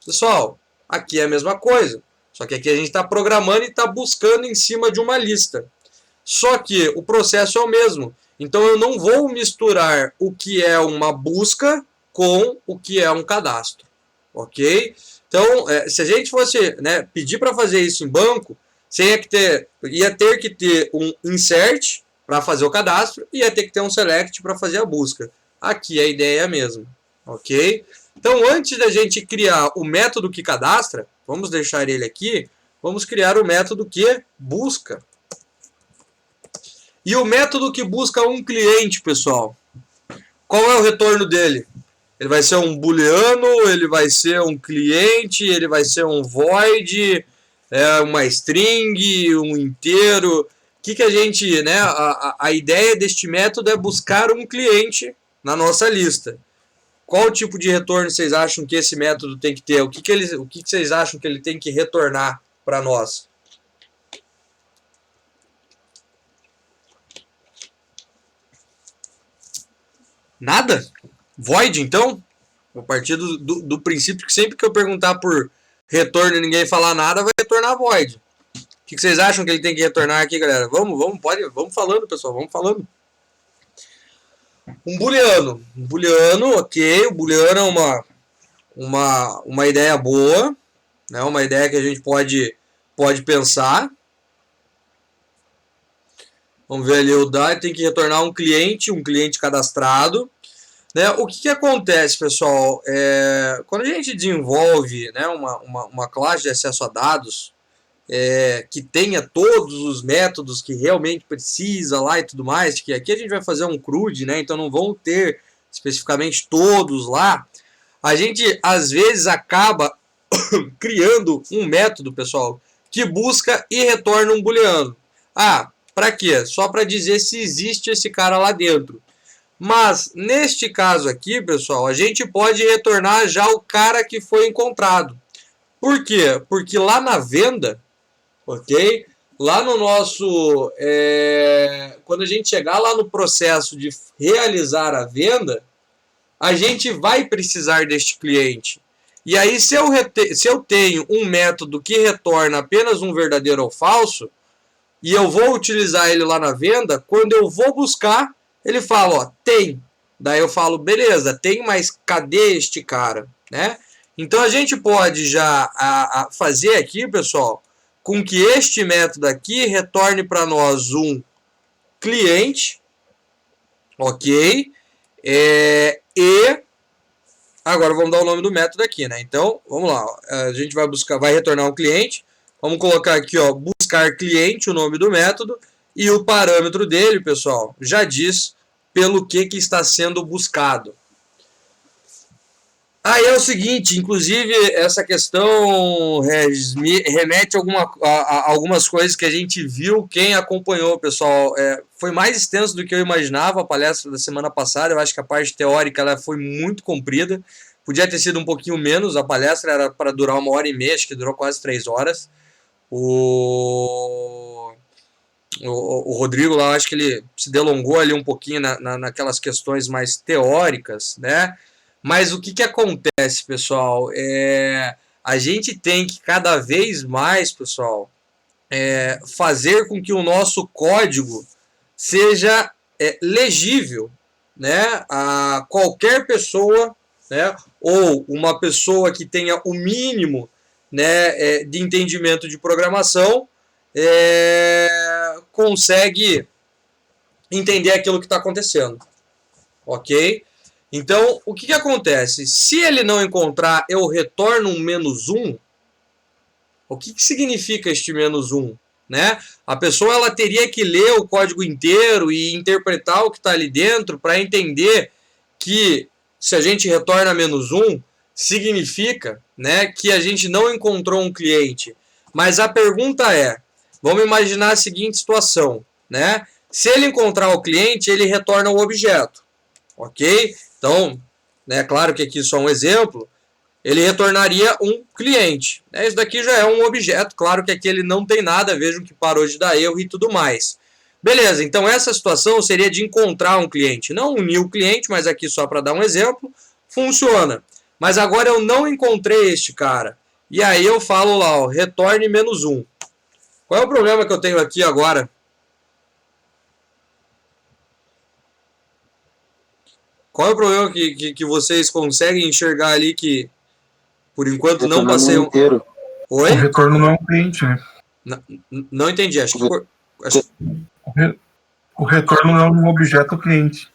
Pessoal, aqui é a mesma coisa. Só que aqui a gente está programando e está buscando em cima de uma lista. Só que o processo é o mesmo. Então eu não vou misturar o que é uma busca com o que é um cadastro. Ok? Então, se a gente fosse, né, pedir para fazer isso em banco, ia ter que ter um insert para fazer o cadastro e ia ter que ter um select para fazer a busca. Aqui a ideia é a mesma. Ok? Então, antes da gente criar o método que cadastra, vamos deixar ele aqui, vamos criar o método que busca. E o método que busca um cliente, pessoal, qual é o retorno dele? Ele vai ser um booleano, ele vai ser um cliente, ele vai ser um void, uma string, um inteiro. O que a gente, né, a ideia deste método é buscar um cliente na nossa lista. Qual tipo de retorno vocês acham que esse método tem que ter? O que vocês acham que ele tem que retornar para nós? Nada? Void, então? A partir do princípio que sempre que eu perguntar por retorno e ninguém falar nada, vai retornar void. O que vocês acham que ele tem que retornar aqui, galera? Vamos falando, pessoal, vamos falando. Um booleano. Um booleano, ok. O booleano é uma ideia boa, né? Uma ideia que a gente pode pensar. Vamos ver ali, o DAI tem que retornar um cliente cadastrado. Né? O que acontece, pessoal? Quando a gente desenvolve, né, uma classe de acesso a dados que tenha todos os métodos que realmente precisa lá e tudo mais, que aqui a gente vai fazer um CRUD, né, então não vão ter especificamente todos lá, a gente às vezes acaba criando um método, pessoal, que busca e retorna um booleano. Ah, para quê? Só para dizer se existe esse cara lá dentro. Mas, neste caso aqui, pessoal, a gente pode retornar já o cara que foi encontrado. Por quê? Porque lá na venda, ok? Lá no nosso... quando a gente chegar lá no processo de realizar a venda, a gente vai precisar deste cliente. E aí, se eu tenho um método que retorna apenas um verdadeiro ou falso, e eu vou utilizar ele lá na venda, quando eu vou buscar, ele fala, ó, tem. Daí eu falo, beleza, tem, mas cadê este cara? Né? Então a gente pode já fazer aqui, pessoal, com que este método aqui retorne para nós um cliente, ok? E agora vamos dar o nome do método aqui, né? Então, vamos lá, a gente vai retornar um cliente, vamos colocar aqui, ó, buscar cliente, o nome do método, e o parâmetro dele, pessoal, já diz pelo que está sendo buscado. Aí é o seguinte, inclusive essa questão, Regis, me remete a algumas coisas que a gente viu, quem acompanhou, pessoal, foi mais extenso do que eu imaginava a palestra da semana passada, eu acho que a parte teórica ela foi muito comprida, podia ter sido um pouquinho menos, a palestra era para durar 1h30, acho que durou quase 3 horas, o Rodrigo lá, acho que ele se delongou ali um pouquinho naquelas questões mais teóricas, né? Mas o que acontece, pessoal? A gente tem que cada vez mais, pessoal, fazer com que o nosso código seja legível, né? A qualquer pessoa, né? Ou uma pessoa que tenha o mínimo, né, de entendimento de programação, consegue entender aquilo que está acontecendo, ok? Então, o que acontece? Se ele não encontrar, eu retorno um -1. O que significa este -1? Né? A pessoa ela teria que ler o código inteiro e interpretar o que está ali dentro para entender que se a gente retorna -1, significa, né, que a gente não encontrou um cliente. Mas a pergunta é, vamos imaginar a seguinte situação, né? Se ele encontrar o cliente, ele retorna o objeto, ok? Então, né, claro que aqui só um exemplo, ele retornaria um cliente. Né? Isso daqui já é um objeto, claro que aqui ele não tem nada, vejam que parou de dar erro e tudo mais. Beleza, então essa situação seria de encontrar um cliente, não unir o cliente, mas aqui só para dar um exemplo, funciona. Mas agora eu não encontrei este cara. E aí eu falo lá, ó, retorne -1. Qual é o problema que eu tenho aqui agora? Qual é o problema que vocês conseguem enxergar ali que, por enquanto, não passei um... inteiro. Oi? O retorno não é um cliente, né? Não entendi, acho que... O retorno não é um objeto cliente.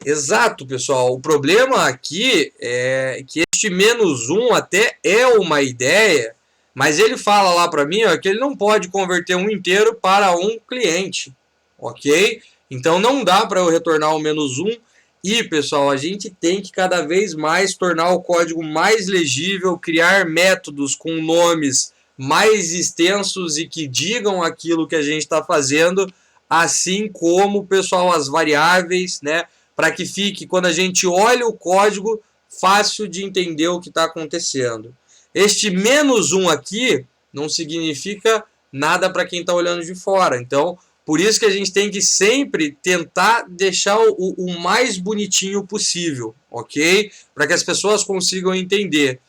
Exato, pessoal. O problema aqui é que este -1 até é uma ideia, mas ele fala lá para mim, ó, que ele não pode converter um inteiro para um cliente, ok? Então não dá para eu retornar o -1 e, pessoal, a gente tem que cada vez mais tornar o código mais legível, criar métodos com nomes mais extensos e que digam aquilo que a gente está fazendo, assim como, pessoal, as variáveis, né? Para que fique, quando a gente olha o código, fácil de entender o que está acontecendo. Este -1 aqui não significa nada para quem está olhando de fora. Então, por isso que a gente tem que sempre tentar deixar o mais bonitinho possível, ok? Para que as pessoas consigam entender.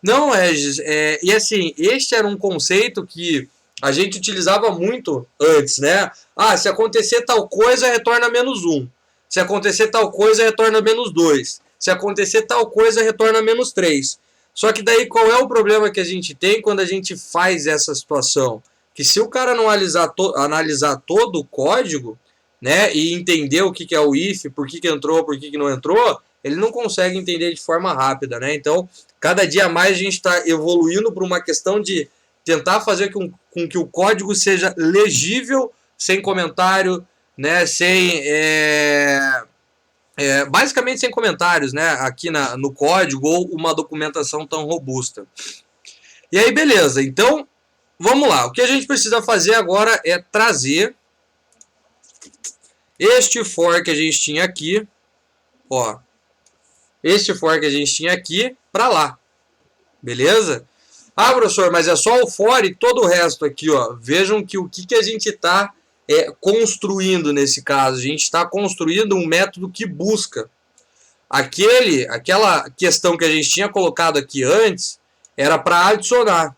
Não, Regis, e assim, este era um conceito que a gente utilizava muito antes, né? Ah, se acontecer tal coisa, retorna -1. Se acontecer tal coisa, retorna -2. Se acontecer tal coisa, retorna -3. Só que daí qual é o problema que a gente tem quando a gente faz essa situação? Que se o cara não analisar todo o código, né, e entender o que é o if, por que entrou, por que não entrou, ele não consegue entender de forma rápida, né? Então, cada dia mais a gente está evoluindo para uma questão de tentar fazer com que o código seja legível, sem comentário, né, basicamente sem comentários, né, aqui no código ou uma documentação tão robusta. E aí, beleza. Então, vamos lá. O que a gente precisa fazer agora é trazer este for que a gente tinha aqui, ó, este for que a gente tinha aqui para lá. Beleza? Ah, professor, mas é só o for e todo o resto aqui, ó. Vejam que o que a gente está construindo nesse caso. A gente está construindo um método que busca. Aquela questão que a gente tinha colocado aqui antes era para adicionar.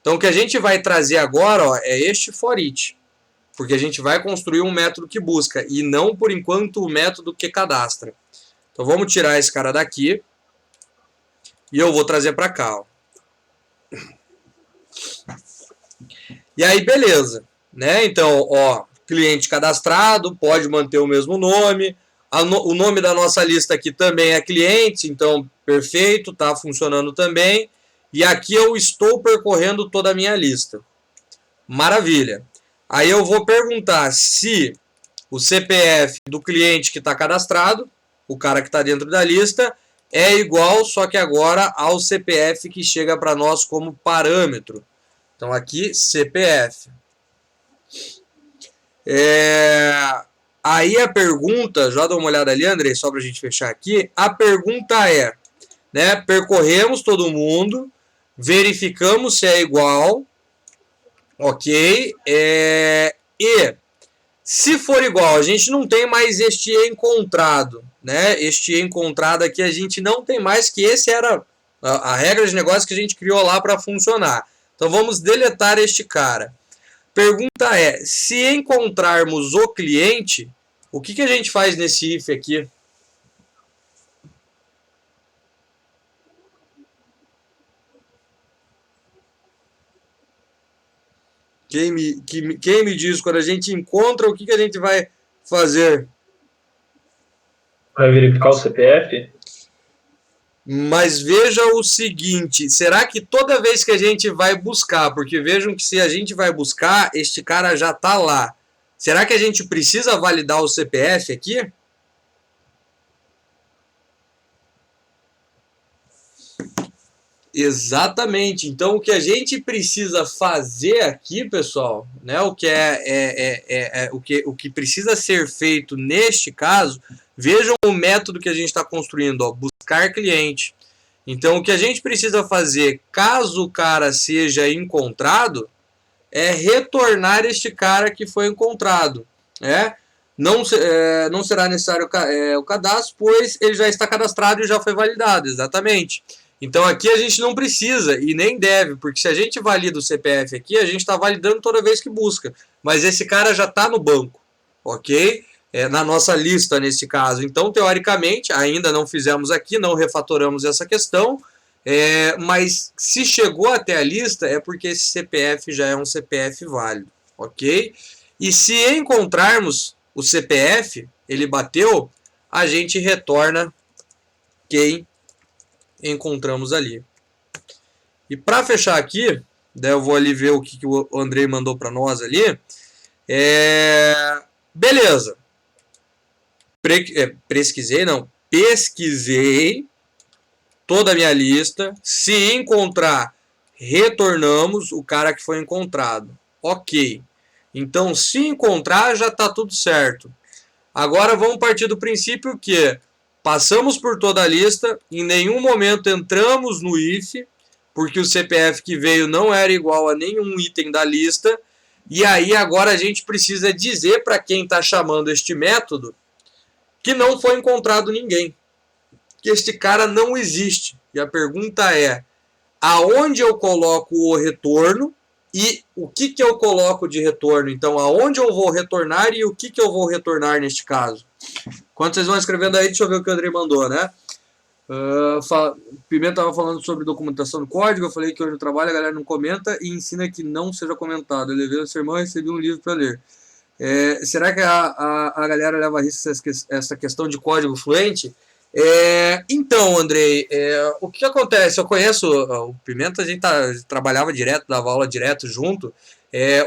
Então, o que a gente vai trazer agora, ó, é este for each. Porque a gente vai construir um método que busca e não, por enquanto, o método que cadastra. Então, vamos tirar esse cara daqui e eu vou trazer para cá, ó. E aí, beleza, né? Então, ó, cliente cadastrado, pode manter o mesmo nome. O nome da nossa lista aqui também é cliente, então, perfeito, tá funcionando também. E aqui eu estou percorrendo toda a minha lista. Maravilha. Aí eu vou perguntar se o CPF do cliente que está cadastrado, o cara que está dentro da lista, é igual, só que agora ao CPF que chega para nós como parâmetro. Então aqui, CPF. Aí a pergunta, já dá uma olhada ali, Andrei, só para a gente fechar aqui. A pergunta é, né, percorremos todo mundo, verificamos se é igual, ok, e se for igual, a gente não tem mais este encontrado, né? Este encontrado aqui a gente não tem mais, que esse era a regra de negócio que a gente criou lá para funcionar. Então vamos deletar este cara. Pergunta é, se encontrarmos o cliente, o que a gente faz nesse if aqui? Quem me diz, quando a gente encontra, o que a gente vai fazer? Vai verificar o CPF? Mas veja o seguinte, será que toda vez que a gente vai buscar, porque vejam que se a gente vai buscar, este cara já está lá. Será que a gente precisa validar o CPF aqui? Exatamente. Então, o que a gente precisa fazer aqui, pessoal, né, o que precisa ser feito neste caso, vejam o método que a gente está construindo, ó, buscar cliente. Então, o que a gente precisa fazer, caso o cara seja encontrado, é retornar este cara que foi encontrado. Não será necessário o cadastro, pois ele já está cadastrado e já foi validado, exatamente. Então aqui a gente não precisa e nem deve, porque se a gente valida o CPF aqui, a gente está validando toda vez que busca. Mas esse cara já está no banco, ok? Na nossa lista nesse caso. Então, teoricamente, ainda não fizemos aqui, não refatoramos essa questão, mas se chegou até a lista é porque esse CPF já é um CPF válido, ok? E se encontrarmos o CPF, ele bateu, a gente retorna quem encontramos ali. E para fechar aqui, daí eu vou ali ver o que o Andrei mandou para nós ali. Beleza. Pesquisei toda a minha lista. Se encontrar, retornamos o cara que foi encontrado. Ok. Então, se encontrar, já está tudo certo. Agora vamos partir do princípio que passamos por toda a lista, em nenhum momento entramos no if, porque o CPF que veio não era igual a nenhum item da lista, e aí agora a gente precisa dizer para quem está chamando este método que não foi encontrado ninguém, que este cara não existe. E a pergunta é, aonde eu coloco o retorno e o que eu coloco de retorno? Então, aonde eu vou retornar e o que eu vou retornar neste caso? Enquanto vocês vão escrevendo aí, deixa eu ver o que o Andrei mandou, né? Pimenta estava falando sobre documentação do código. Eu falei que hoje no trabalho a galera não comenta e ensina que não seja comentado. Eu levei o sermão e recebi um livro para ler. Será que a galera leva a risco essa questão de código fluente? Então, Andrei, o que acontece? Eu conheço o Pimenta, a gente trabalhava direto, dava aula direto junto.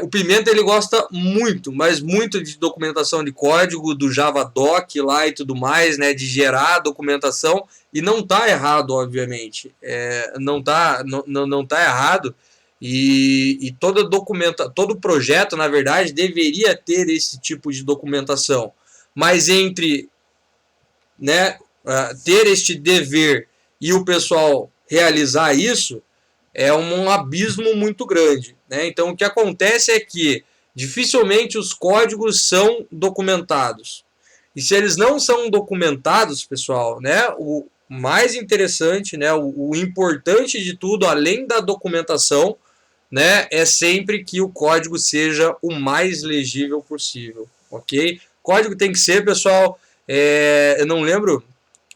O Pimenta ele gosta muito, mas muito de documentação de código, do Javadoc lá e tudo mais, né, de gerar documentação, e não está errado, obviamente. Não tá errado. E todo projeto, na verdade, deveria ter esse tipo de documentação. Mas entre, né, ter este dever e o pessoal realizar isso é um abismo muito grande, né? Então o que acontece é que dificilmente os códigos são documentados. E se eles não são documentados, pessoal, né, o mais interessante, né, o importante de tudo, além da documentação, né, é sempre que o código seja o mais legível possível, ok? Código tem que ser, pessoal, eu não lembro,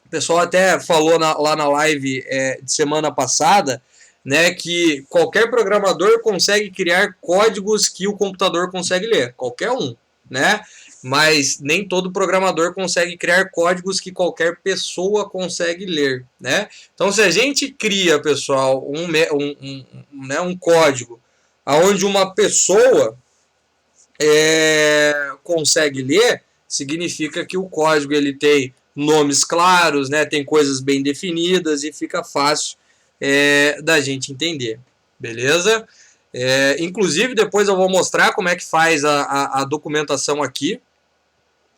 o pessoal até falou lá na live de semana passada, né, que qualquer programador consegue criar códigos que o computador consegue ler, qualquer um, né? Mas nem todo programador consegue criar códigos que qualquer pessoa consegue ler, né? Então, se a gente cria, pessoal, um código onde uma pessoa consegue ler, significa que o código ele tem nomes claros, né? Tem coisas bem definidas e fica fácil da gente entender, beleza? Inclusive, depois eu vou mostrar como é que faz a documentação aqui,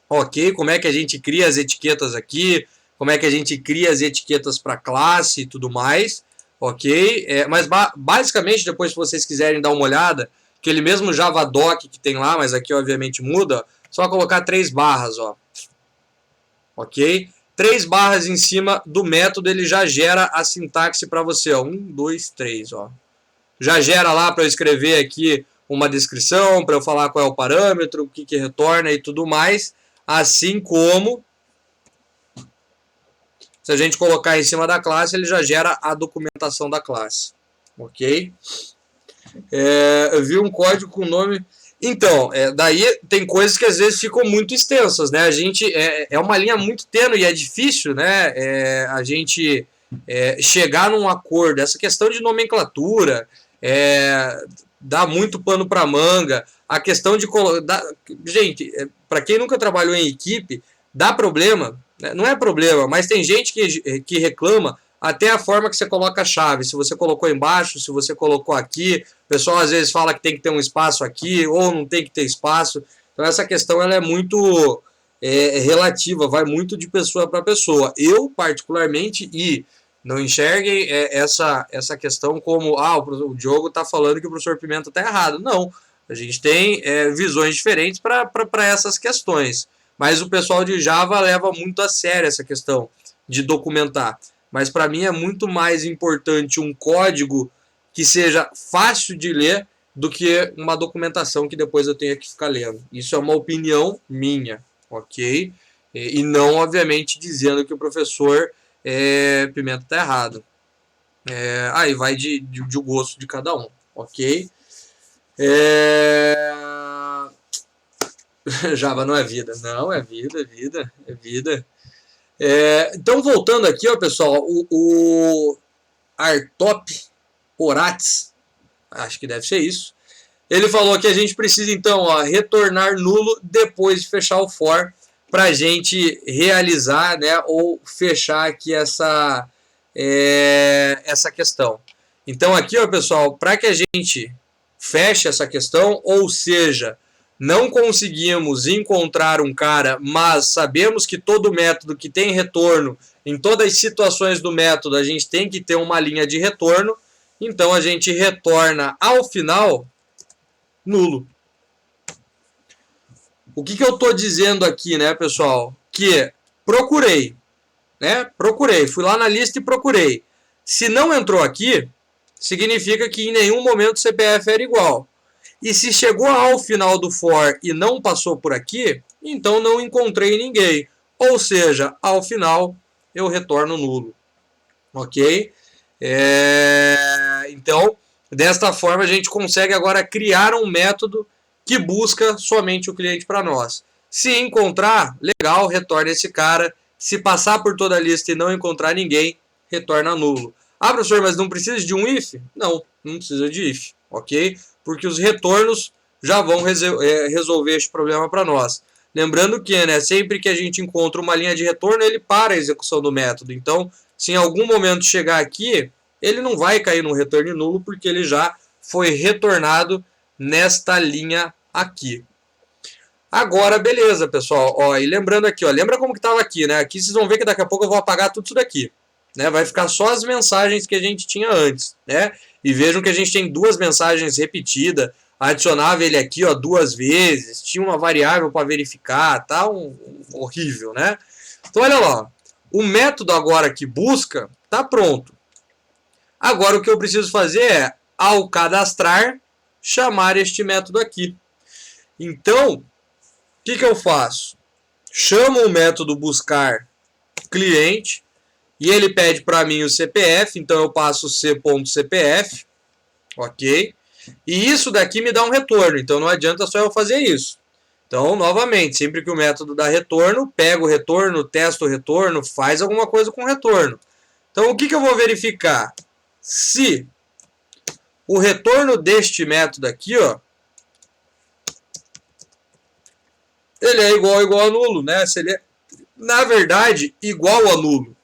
ok? Como é que a gente cria as etiquetas aqui, como é que a gente cria as etiquetas para classe e tudo mais, ok? Mas basicamente, depois se vocês quiserem dar uma olhada, aquele mesmo Javadoc que tem lá, mas aqui obviamente muda, só colocar 3 barras, ó, ok? 3 barras em cima do método, ele já gera a sintaxe para você, ó. 1, 2, 3, ó. Já gera lá para eu escrever aqui uma descrição, para eu falar qual é o parâmetro, o que retorna e tudo mais. Assim como, se a gente colocar em cima da classe, ele já gera a documentação da classe, ok? Eu vi um código com nome... Então, daí tem coisas que às vezes ficam muito extensas, né? A gente é uma linha muito tênue e é difícil, né? A gente chegar num acordo. Essa questão de nomenclatura dá muito pano para manga. A questão de gente, para quem nunca trabalhou em equipe, dá problema, né? Não é problema, mas tem gente que reclama até a forma que você coloca a chave, se você colocou embaixo, se você colocou aqui. O pessoal às vezes fala que tem que ter um espaço aqui, ou não tem que ter espaço. Então essa questão ela é muito relativa, vai muito de pessoa para pessoa. Eu, particularmente, não enxerguem essa questão como o Diogo está falando que o professor Pimenta está errado. Não, a gente tem visões diferentes para essas questões. Mas o pessoal de Java leva muito a sério essa questão de documentar. Mas para mim é muito mais importante um código que seja fácil de ler do que uma documentação que depois eu tenha que ficar lendo. Isso é uma opinião minha, ok? E não, obviamente, dizendo que o professor Pimenta está errado. Aí vai de gosto de cada um, ok? Java não é vida. Não, é vida, é vida. Então, voltando aqui, ó, pessoal, o Artop Horatz, acho que deve ser isso, ele falou que a gente precisa, então, ó, retornar nulo depois de fechar o for, para a gente realizar, né, ou fechar aqui essa questão. Então, aqui, ó, pessoal, para que a gente feche essa questão, ou seja, não conseguimos encontrar um cara, mas sabemos que todo método que tem retorno, em todas as situações do método, a gente tem que ter uma linha de retorno. Então, a gente retorna ao final nulo. O que eu estou dizendo aqui, né, pessoal? Que procurei, né? Procurei, fui lá na lista e procurei. Se não entrou aqui, significa que em nenhum momento o CPF era igual. E se chegou ao final do for e não passou por aqui, então não encontrei ninguém. ou seja, ao final eu retorno nulo, ok? Então, desta forma a gente consegue agora criar um método que busca somente o cliente para nós. Se encontrar, legal, retorna esse cara. Se passar por toda a lista e não encontrar ninguém, retorna nulo. Ah, professor, mas não precisa de um if? Não, não precisa de if, ok? Porque os retornos já vão resolver este problema para nós. Lembrando que, né, sempre que a gente encontra uma linha de retorno, ele para a execução do método. Então, se em algum momento chegar aqui, ele não vai cair no retorno nulo, porque ele já foi retornado nesta linha aqui. Agora, beleza, pessoal. Ó, e lembrando aqui, ó, lembra como que estava aqui, né? Aqui vocês vão ver que daqui a pouco eu vou apagar tudo isso daqui. Né? Vai ficar só as mensagens que a gente tinha antes, né? E vejam que a gente tem duas mensagens repetidas. Adicionava ele aqui, ó, 2 vezes. Tinha uma variável para verificar, tá? Horrível, né? Então, olha lá. O método agora que busca tá pronto. Agora o que eu preciso fazer é, ao cadastrar, chamar este método aqui. Então, o que eu faço? Chamo o método buscar cliente e ele pede para mim o CPF, então eu passo c.cpf, ok? E isso daqui me dá um retorno, então não adianta só eu fazer isso. Então, novamente, sempre que o método dá retorno, pega o retorno, testa o retorno, faz alguma coisa com o retorno. Então, o que eu vou verificar? Se o retorno deste método aqui, ó, ele é igual a nulo, né? Se ele é, na verdade, igual a nulo.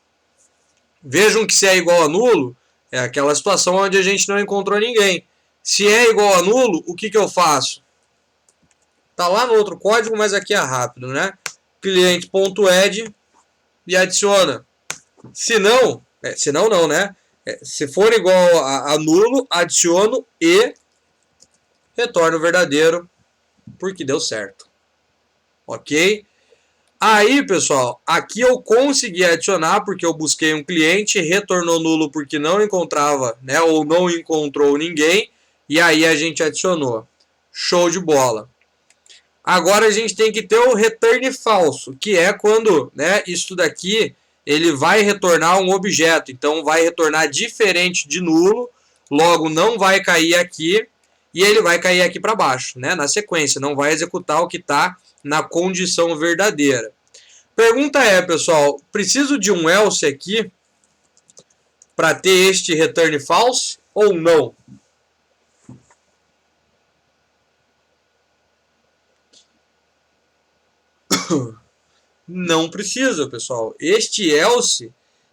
Vejam que se é igual a nulo, é aquela situação onde a gente não encontrou ninguém. Se é igual a nulo, o que eu faço? Tá lá no outro código, mas aqui é rápido, né? Cliente.add e adiciona. Se não, não, né? Se for igual a nulo, adiciono e retorno o verdadeiro, porque deu certo. Ok? Aí, pessoal, aqui eu consegui adicionar porque eu busquei um cliente, retornou nulo porque não encontrava, né, ou não encontrou ninguém, e aí a gente adicionou. Show de bola. Agora a gente tem que ter o return falso, que é quando, né, isso daqui ele vai retornar um objeto, então vai retornar diferente de nulo, logo não vai cair aqui e ele vai cair aqui para baixo, né, na sequência, não vai executar o que está na condição verdadeira. Pergunta é, pessoal, preciso de um else aqui para ter este return false ou não? Não precisa, pessoal. Este else,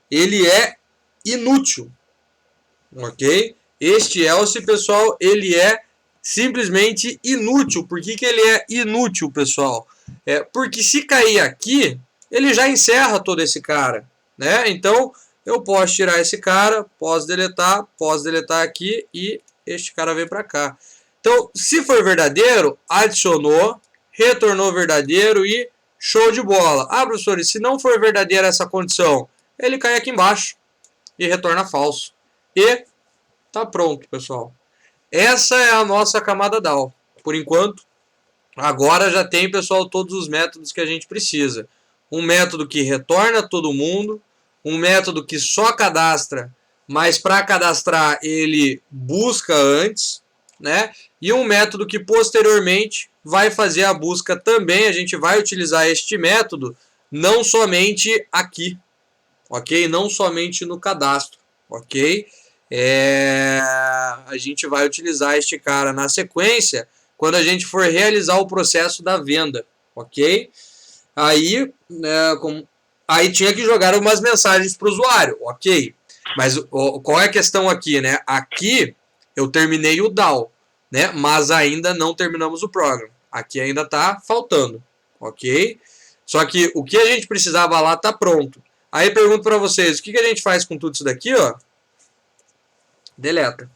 ele é inútil, ok? Este else, pessoal, ele é simplesmente inútil. Por que ele é inútil, pessoal? Porque se cair aqui, ele já encerra todo esse cara, né? Então, eu posso tirar esse cara, posso deletar aqui e este cara vem para cá. Então, se for verdadeiro, adicionou, retornou verdadeiro e show de bola. Ah, professor, e se não for verdadeira essa condição? Ele cai aqui embaixo e retorna falso. E tá pronto, pessoal. Essa é a nossa camada DAO. Por enquanto, agora já tem, pessoal, todos os métodos que a gente precisa. Um método que retorna todo mundo, um método que só cadastra, mas para cadastrar ele busca antes, né? E um método que posteriormente vai fazer a busca também. A gente vai utilizar este método não somente aqui, ok? Não somente no cadastro, ok? A gente vai utilizar este cara na sequência quando a gente for realizar o processo da venda, ok? Aí, aí tinha que jogar umas mensagens para o usuário, ok? Mas qual é a questão aqui, né? Aqui eu terminei o DAO, né? Mas ainda não terminamos o programa. Aqui ainda está faltando, ok? Só que o que a gente precisava lá está pronto. Aí pergunto para vocês, o que a gente faz com tudo isso daqui, ó? Deleta.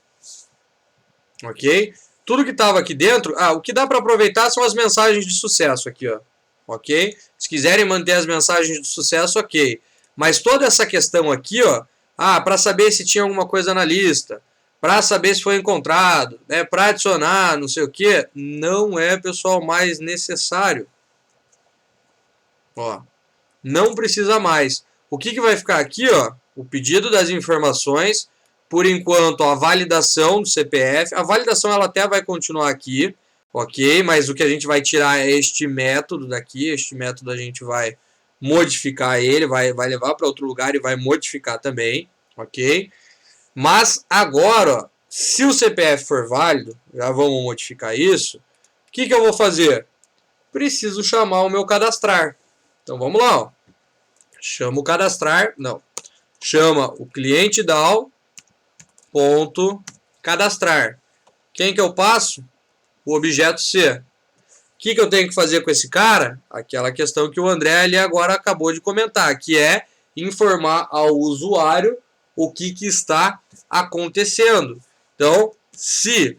Ok? Tudo que estava aqui dentro, o que dá para aproveitar são as mensagens de sucesso aqui, ó. Ok? Se quiserem manter as mensagens de sucesso, ok. Mas toda essa questão aqui, ó, para saber se tinha alguma coisa na lista, para saber se foi encontrado, né, para adicionar, não sei o que, não é, pessoal, mais necessário. Ó, não precisa mais. O que vai ficar aqui, ó? O pedido das informações, por enquanto a validação do CPF. A validação ela até vai continuar aqui, ok? Mas o que a gente vai tirar é este método daqui. Este método a gente vai modificar ele, vai levar para outro lugar e vai modificar também, ok? Mas agora, ó, se o CPF for válido, já vamos modificar isso. O que eu vou fazer? Preciso chamar o meu cadastrar. Então vamos lá, ó. Chama o cadastrar, não. Chama o cliente DAO ponto cadastrar. Quem que eu passo? O objeto C. O que eu tenho que fazer com esse cara? Aquela questão que o André ali agora acabou de comentar, que é informar ao usuário o que está acontecendo. Então, se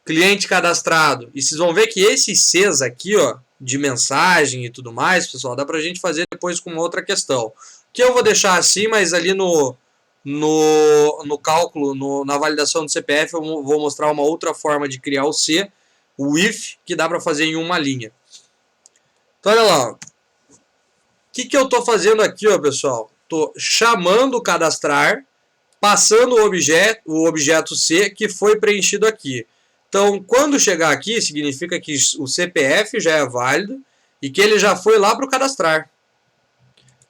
cliente cadastrado, e vocês vão ver que esses Cs aqui, ó, de mensagem e tudo mais, pessoal, dá pra gente fazer depois com uma outra questão. Que eu vou deixar assim, mas ali no cálculo, na validação do CPF, eu vou mostrar uma outra forma de criar o C, o if, que dá para fazer em uma linha. Então, olha lá. O que eu estou fazendo aqui, ó, pessoal? Estou chamando o cadastrar, passando o objeto C, que foi preenchido aqui. Então, quando chegar aqui, significa que o CPF já é válido e que ele já foi lá para o cadastrar.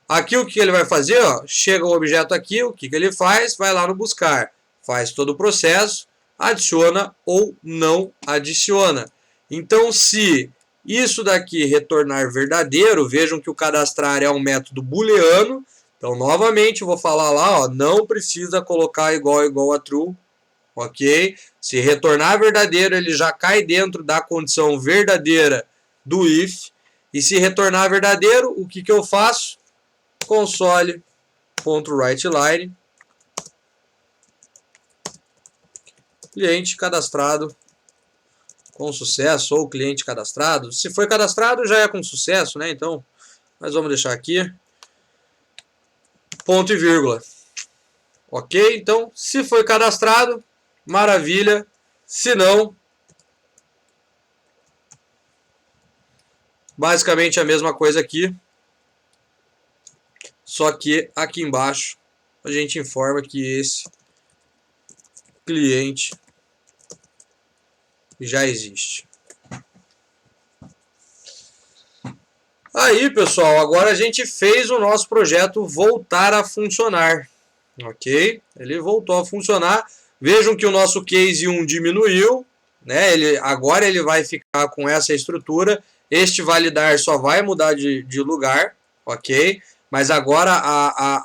Aqui o que ele vai fazer? Ó, chega o objeto aqui, o que ele faz? Vai lá no buscar, faz todo o processo, adiciona ou não adiciona. Então, se isso daqui retornar verdadeiro, vejam que o cadastrar é um método booleano. Então, novamente, eu vou falar lá, ó, não precisa colocar igual a true, ok? Se retornar verdadeiro, ele já cai dentro da condição verdadeira do if. E se retornar verdadeiro, o que eu faço? Console.writeLine cliente cadastrado com sucesso ou cliente cadastrado. Se foi cadastrado, já é com sucesso, né? Então, nós vamos deixar aqui ponto e vírgula. Ok? Então, se foi cadastrado, maravilha. Se não, basicamente a mesma coisa aqui. Só que aqui embaixo a gente informa que esse cliente já existe. Aí, pessoal, agora a gente fez o nosso projeto voltar a funcionar. Ok? Ele voltou a funcionar. Vejam que o nosso case 1 diminuiu, né? Agora ele vai ficar com essa estrutura. Este validar só vai mudar de lugar, ok? Mas agora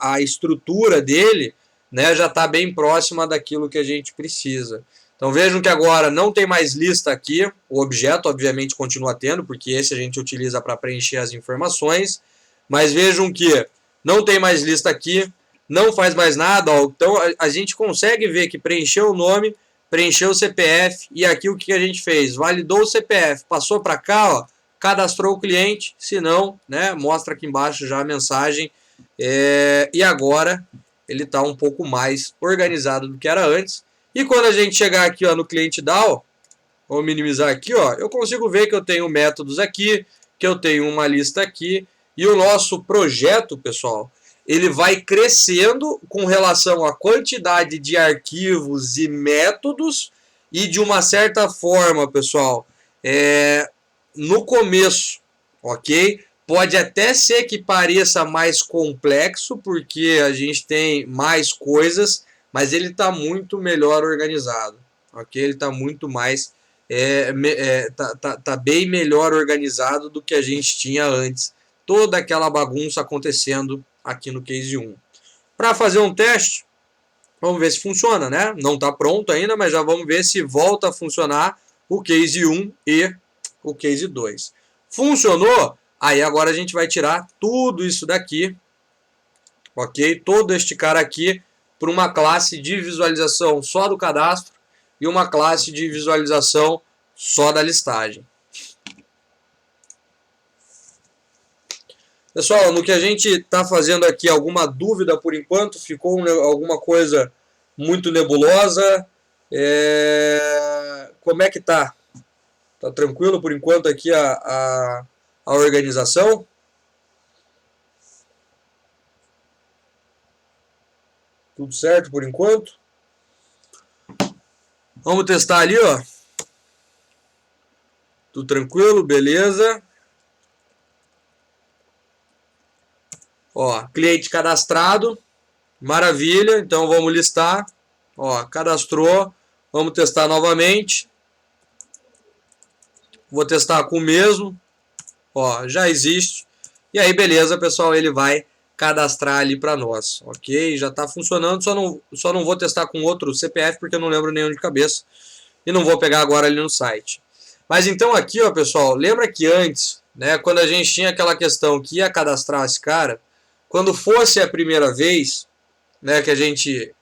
a estrutura dele, né, já está bem próxima daquilo que a gente precisa. Então vejam que agora não tem mais lista aqui, o objeto obviamente continua tendo, porque esse a gente utiliza para preencher as informações, mas vejam que não tem mais lista aqui, não faz mais nada, ó. Então a gente consegue ver que preencheu o nome, preencheu o CPF, e aqui o que a gente fez? Validou o CPF, passou para cá, ó, cadastrou o cliente, se não, né, mostra aqui embaixo já a mensagem, e agora ele está um pouco mais organizado do que era antes. E quando a gente chegar aqui, ó, no cliente DAO, vou minimizar aqui, ó, eu consigo ver que eu tenho métodos aqui, que eu tenho uma lista aqui, e o nosso projeto, pessoal, ele vai crescendo com relação à quantidade de arquivos e métodos, e de uma certa forma, pessoal, no começo, ok? Pode até ser que pareça mais complexo, porque a gente tem mais coisas, mas ele está muito melhor organizado, ok? Ele está muito mais, tá bem melhor organizado do que a gente tinha antes. Toda aquela bagunça acontecendo aqui no Case 1. Para fazer um teste, vamos ver se funciona, né? Não está pronto ainda, mas já vamos ver se volta a funcionar o Case 1 e o Case 2. Funcionou? Aí agora a gente vai tirar tudo isso daqui, ok? Todo este cara aqui para uma classe de visualização só do cadastro e uma classe de visualização só da listagem. Pessoal, no que a gente está fazendo aqui, alguma dúvida por enquanto? Ficou alguma coisa muito nebulosa? Como é que tá? Tá tranquilo por enquanto aqui a organização? Tudo certo por enquanto? Vamos testar ali, ó. Tudo tranquilo, beleza. Ó, cliente cadastrado. Maravilha, então vamos listar. Ó, cadastrou. Vamos testar novamente. Vou testar com o mesmo. Ó, já existe. E aí, beleza, pessoal, ele vai cadastrar ali para nós, ok? Já está funcionando, só não vou testar com outro CPF porque eu não lembro nenhum de cabeça. E não vou pegar agora ali no site. Mas então aqui, ó, pessoal, lembra que antes, né, quando a gente tinha aquela questão que ia cadastrar esse cara, quando fosse a primeira vez, né, que a gente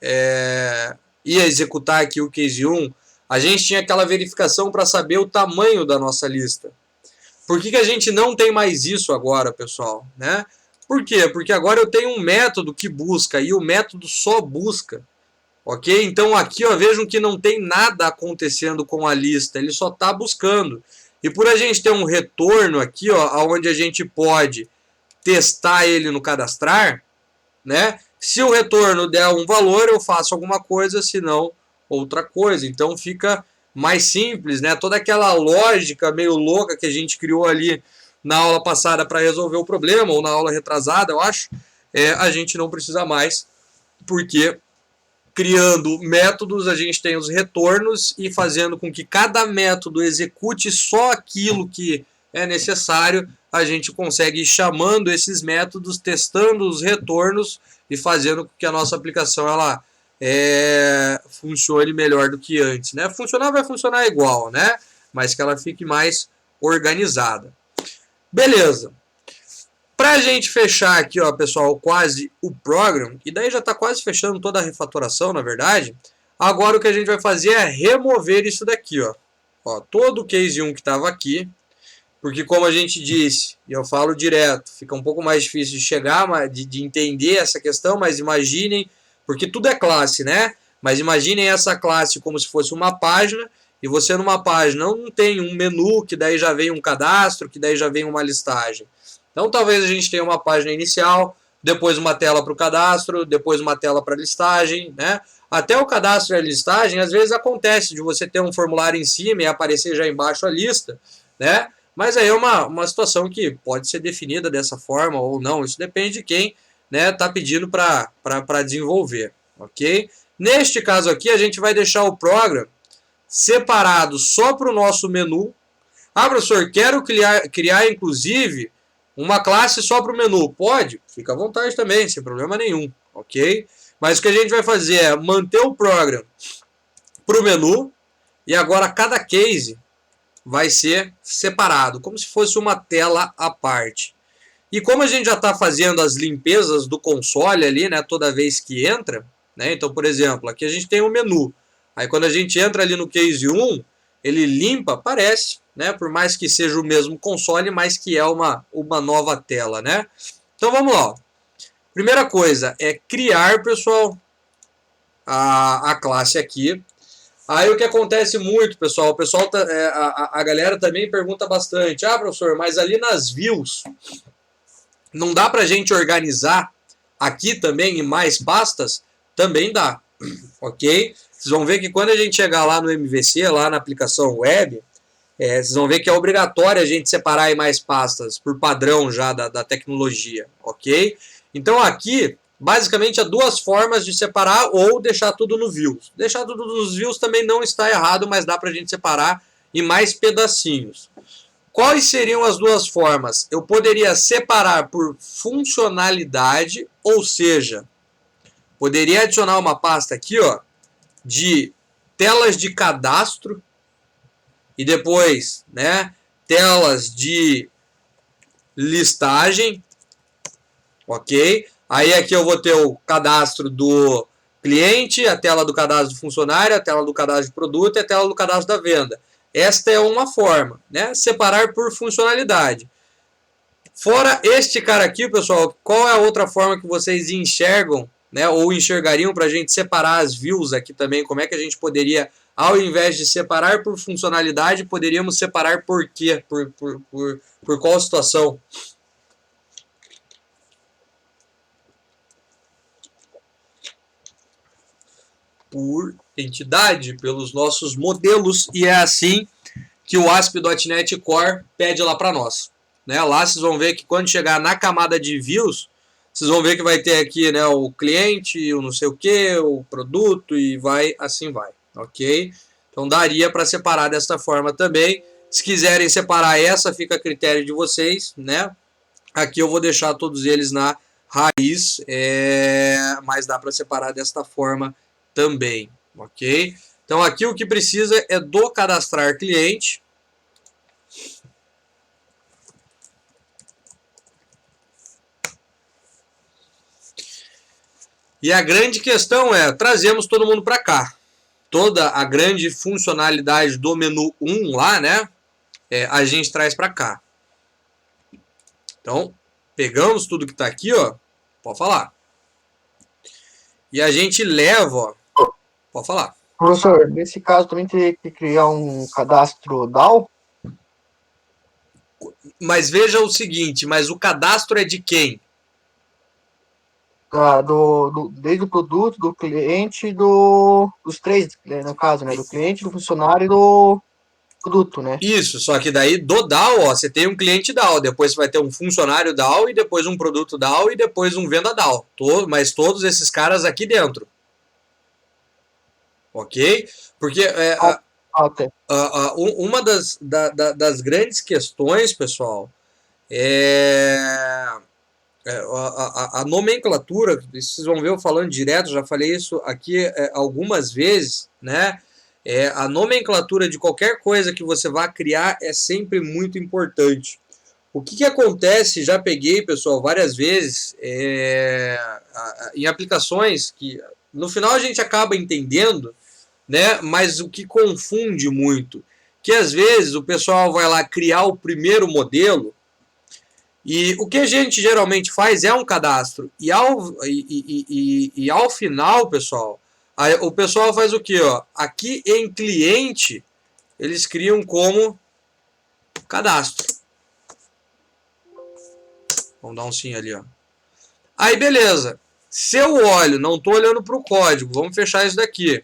ia executar aqui o case 1, a gente tinha aquela verificação para saber o tamanho da nossa lista. Por que a gente não tem mais isso agora, pessoal? Né? Por quê? Porque agora eu tenho um método que busca e o método só busca. Ok? Então aqui, ó, vejam que não tem nada acontecendo com a lista, ele só está buscando. E por a gente ter um retorno aqui, ó, onde a gente pode testar ele no cadastrar, né? Se o retorno der um valor, eu faço alguma coisa, se não, outra coisa. Então fica mais simples, né? Toda aquela lógica meio louca que a gente criou ali na aula passada para resolver o problema, ou na aula retrasada, eu acho, a gente não precisa mais, porque criando métodos, a gente tem os retornos e fazendo com que cada método execute só aquilo que é necessário, a gente consegue ir chamando esses métodos, testando os retornos e fazendo com que a nossa aplicação ela funcione melhor do que antes, né? Funcionar vai funcionar igual, né? Mas que ela fique mais organizada. Beleza. Para a gente fechar aqui, ó, pessoal, quase o program, e daí já está quase fechando toda a refatoração, na verdade, agora o que a gente vai fazer é remover isso daqui, ó. Ó, todo o case 1 que estava aqui, porque como a gente disse, e eu falo direto, fica um pouco mais difícil de chegar, de entender essa questão, mas imaginem, porque tudo é classe, né? Mas imaginem essa classe como se fosse uma página, e você numa página não tem um menu, que daí já vem um cadastro, que daí já vem uma listagem. Então talvez a gente tenha uma página inicial, depois uma tela para o cadastro, depois uma tela para listagem, né? Até o cadastro e a listagem, às vezes acontece de você ter um formulário em cima e aparecer já embaixo a lista, né? Mas aí é uma situação que pode ser definida dessa forma ou não, isso depende de quem está pedindo para desenvolver, ok? Neste caso aqui, a gente vai deixar o program separado só para o nosso menu. Ah, professor, quero criar inclusive uma classe só para o menu. Pode? Fica à vontade também, sem problema nenhum, ok? Mas o que a gente vai fazer é manter o program para o menu e agora cada case vai ser separado, como se fosse uma tela à parte. E como a gente já está fazendo as limpezas do console ali, né, toda vez que entra, né, então, por exemplo, aqui a gente tem um menu. Aí quando a gente entra ali no case 1, ele limpa, aparece, né, por mais que seja o mesmo console, mas que é uma nova tela, né? Então vamos lá. Primeira coisa é criar, pessoal, a classe aqui. Aí o que acontece muito, pessoal, a galera também pergunta bastante, ah, professor, mas ali nas views, não dá pra gente organizar aqui também em mais pastas? Também dá, ok? Vocês vão ver que quando a gente chegar lá no MVC, lá na aplicação web, vocês vão ver que é obrigatório a gente separar em mais pastas, por padrão já da tecnologia, ok? Então aqui, basicamente, há duas formas de separar ou deixar tudo no views. Deixar tudo nos views também não está errado, mas dá pra gente separar em mais pedacinhos. Quais seriam as duas formas? Eu poderia separar por funcionalidade, ou seja, poderia adicionar uma pasta aqui, ó, de telas de cadastro e depois, né, telas de listagem, ok? Aí aqui eu vou ter o cadastro do cliente, a tela do cadastro do funcionário, a tela do cadastro de produto e a tela do cadastro da venda. Esta é uma forma, né? Separar por funcionalidade. Fora este cara aqui, pessoal, qual é a outra forma que vocês enxergam, né, ou enxergariam para a gente separar as views aqui também? Como é que a gente poderia, ao invés de separar por funcionalidade, poderíamos separar por quê? Por qual situação? por entidade, pelos nossos modelos, e é assim que o ASP.NET Core pede lá para nós. Né? Lá vocês vão ver que quando chegar na camada de views, vocês vão ver que vai ter aqui, né, o cliente, o não sei o que, o produto e assim vai, ok? Então daria para separar desta forma também. Se quiserem separar essa, fica a critério de vocês, né? Aqui eu vou deixar todos eles na raiz, mas dá para separar desta forma também, ok? Então aqui o que precisa é do cadastrar cliente. E a grande questão é, trazemos todo mundo para cá. Toda a grande funcionalidade do menu 1 lá, né? A gente traz para cá. Então, pegamos tudo que está aqui, ó. Pode falar. E a gente leva, ó. Pode falar. Professor, nesse caso também teria que criar um cadastro DAO? Mas veja o seguinte, mas o cadastro é de quem? Desde o produto, do cliente, dos três, né, no caso, né? Do cliente, do funcionário e do produto, né? Isso, só que daí do DAO, ó, você tem um cliente DAO, depois você vai ter um funcionário DAO, e depois um produto DAO, e depois um venda DAO. Mas todos esses caras aqui dentro. Ok? Porque uma das grandes questões, pessoal, a nomenclatura, vocês vão ver eu falando direto, já falei isso aqui algumas vezes, né? A nomenclatura de qualquer coisa que você vá criar é sempre muito importante. O que acontece, já peguei, pessoal, várias vezes, em aplicações que no final a gente acaba entendendo, né? Mas o que confunde muito, que às vezes o pessoal vai lá criar o primeiro modelo, e o que a gente geralmente faz é um cadastro. E ao final, pessoal, o pessoal faz o que? Aqui em cliente, eles criam como cadastro. Vamos dar um sim ali, ó. Aí, beleza. Se eu olho, não estou olhando para o código, vamos fechar isso daqui.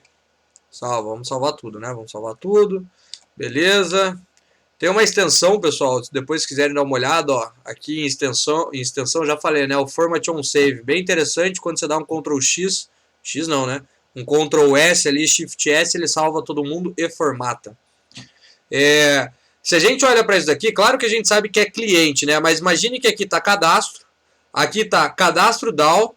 Vamos salvar tudo, né? Vamos salvar tudo. Beleza. Tem uma extensão, pessoal, se depois quiserem dar uma olhada, ó, aqui em extensão já falei, né, o Format on Save, bem interessante, quando você dá um Ctrl X, X não, né, um Ctrl S ali, Shift S, ele salva todo mundo e formata. Se a gente olha para isso daqui, claro que a gente sabe que é cliente, né, mas imagine que aqui está cadastro, aqui está cadastro DAO,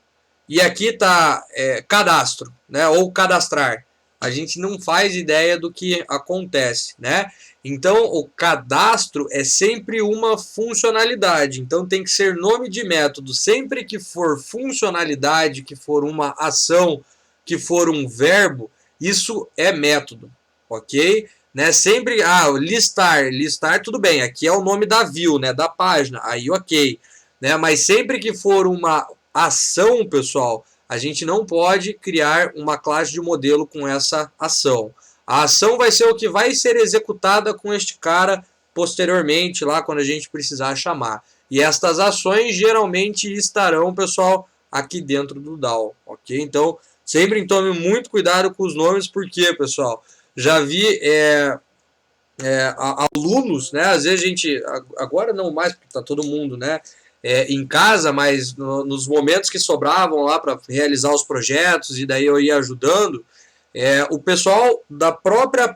e aqui está cadastro, né, ou cadastrar. A gente não faz ideia do que acontece, né? Então, o cadastro é sempre uma funcionalidade. Então, tem que ser nome de método. Sempre que for funcionalidade, que for uma ação, que for um verbo, isso é método, ok? Né? Sempre, listar tudo bem. Aqui é o nome da view, né? Da página, aí ok. Né? Mas sempre que for uma ação, pessoal, a gente não pode criar uma classe de modelo com essa ação. A ação vai ser o que vai ser executada com este cara posteriormente, lá quando a gente precisar chamar. E estas ações geralmente estarão, pessoal, aqui dentro do DAO, ok? Então, sempre tome muito cuidado com os nomes, porque, pessoal, já vi alunos, né? Às vezes a gente, agora não mais, porque está todo mundo, né? Em casa, mas nos momentos que sobravam lá para realizar os projetos, e daí eu ia ajudando, o pessoal da própria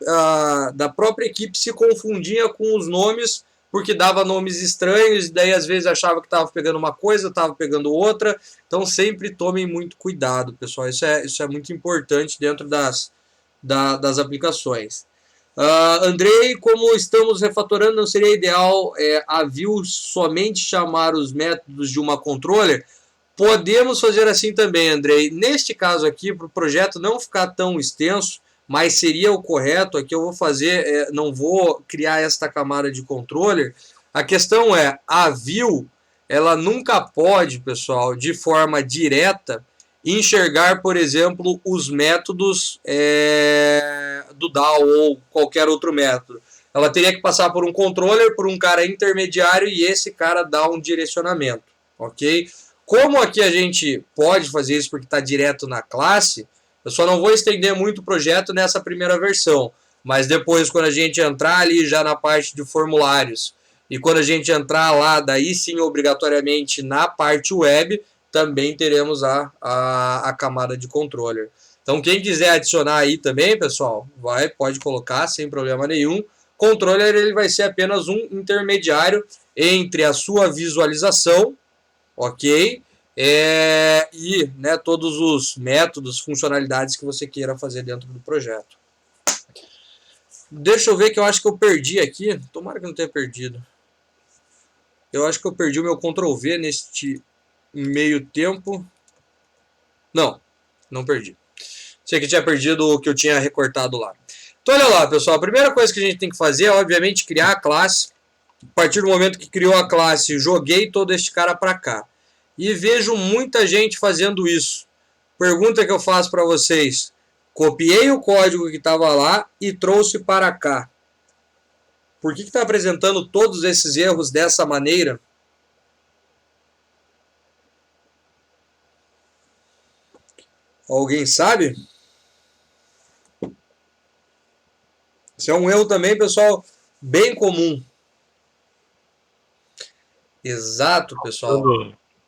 equipe se confundia com os nomes, porque dava nomes estranhos, e daí às vezes achava que estava pegando uma coisa, estava pegando outra. Então sempre tomem muito cuidado, pessoal, isso é muito importante dentro das aplicações. Andrei, como estamos refatorando, não seria ideal a view somente chamar os métodos de uma controller? Podemos fazer assim também, Andrei. Neste caso aqui, para o projeto não ficar tão extenso, mas seria o correto, aqui eu vou fazer, não vou criar esta camada de controller. A questão é, a view, ela nunca pode, pessoal, de forma direta, enxergar, por exemplo, os métodos do DAO ou qualquer outro método. Ela teria que passar por um controller, por um cara intermediário, e esse cara dá um direcionamento, ok? Como aqui a gente pode fazer isso porque está direto na classe, Eu só não vou estender muito o projeto nessa primeira versão, mas depois, quando a gente entrar ali já na parte de formulários e quando a gente entrar lá, daí sim, obrigatoriamente na parte web, também teremos a camada de controller. Então, quem quiser adicionar aí também, pessoal, pode colocar sem problema nenhum. Controller ele vai ser apenas um intermediário entre a sua visualização, ok? E né, todos os métodos, funcionalidades que você queira fazer dentro do projeto. Deixa eu ver que eu acho que eu perdi aqui. Tomara que eu não tenha perdido. Eu acho que eu perdi o meu Ctrl V neste meio tempo. Não, não perdi. Sei que tinha perdido o que eu tinha recortado lá. Então olha lá, pessoal. A primeira coisa que a gente tem que fazer é, obviamente, criar a classe. A partir do momento que criou a classe, joguei todo este cara para cá. E vejo muita gente fazendo isso. Pergunta que eu faço para vocês. Copiei o código que estava lá e trouxe para cá. Por que está apresentando todos esses erros dessa maneira? Alguém sabe? Isso é um erro também, pessoal, bem comum. Exato, pessoal.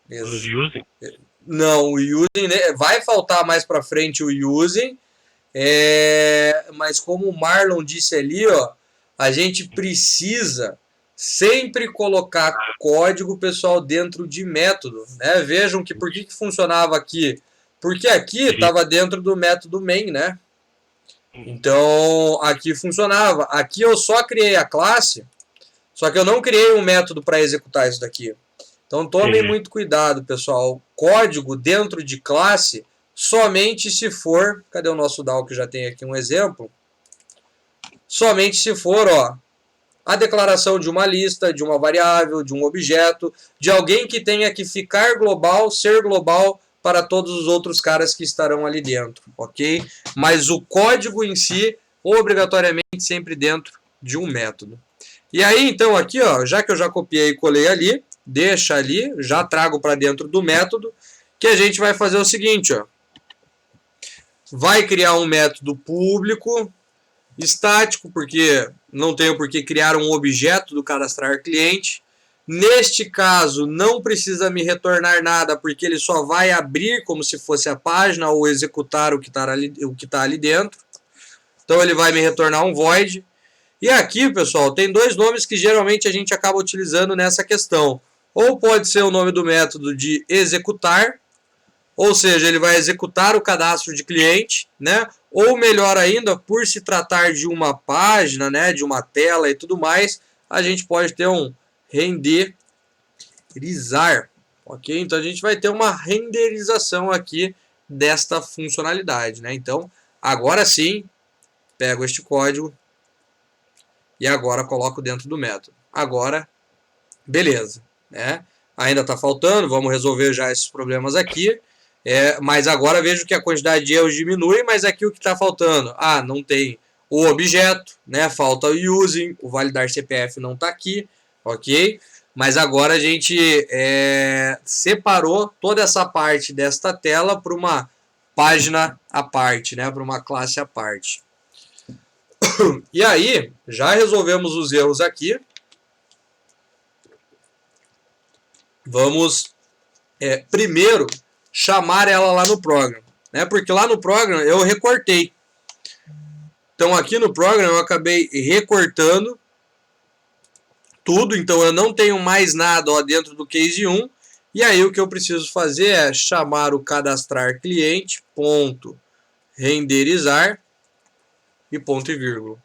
Using? Não, o using, né? Vai faltar mais para frente o using. Mas como o Marlon disse ali, ó, a gente precisa sempre colocar código, pessoal, dentro de método, né? Vejam que por que funcionava aqui? Porque aqui estava dentro do método main, né? Então, aqui funcionava. Aqui eu só criei a classe, só que eu não criei um método para executar isso daqui. Então, tomem muito cuidado, pessoal. Código dentro de classe somente se for... Cadê o nosso DAO que já tem aqui um exemplo? Somente se for, ó, a declaração de uma lista, de uma variável, de um objeto, de alguém que tenha que ficar global, ser global para todos os outros caras que estarão ali dentro, ok? Mas o código em si, obrigatoriamente, sempre dentro de um método. E aí, então, aqui, ó, já que eu já copiei e colei ali, deixa ali, já trago para dentro do método, que a gente vai fazer o seguinte, ó. Vai criar um método público, estático, porque não tenho por que criar um objeto do cadastrar cliente. Neste caso, não precisa me retornar nada, porque ele só vai abrir como se fosse a página ou executar o que está ali dentro. Então, ele vai me retornar um void. E aqui, pessoal, tem dois nomes que geralmente a gente acaba utilizando nessa questão. Ou pode ser o nome do método de executar, ou seja, ele vai executar o cadastro de cliente, né? Ou melhor ainda, por se tratar de uma página, né, de uma tela e tudo mais, a gente pode ter um renderizar, ok? Então a gente vai ter uma renderização aqui desta funcionalidade, né? Então, agora sim, pego este código e agora coloco dentro do método. Agora, beleza, né? Ainda está faltando, vamos resolver já esses problemas aqui. Mas agora vejo que a quantidade de erros diminui, mas aqui o que está faltando? Ah, não tem o objeto, né? Falta o using, o validar CPF não está aqui, ok? Mas agora a gente separou toda essa parte desta tela para uma página à parte, né? Para uma classe à parte. E aí, já resolvemos os erros aqui. Vamos primeiro chamar ela lá no programa, né? Porque lá no programa eu recortei. Então aqui no programa eu acabei recortando tudo, então eu não tenho mais nada, ó, dentro do case 1. E aí o que eu preciso fazer é chamar o cadastrar cliente, ponto, renderizar e ponto e vírgula.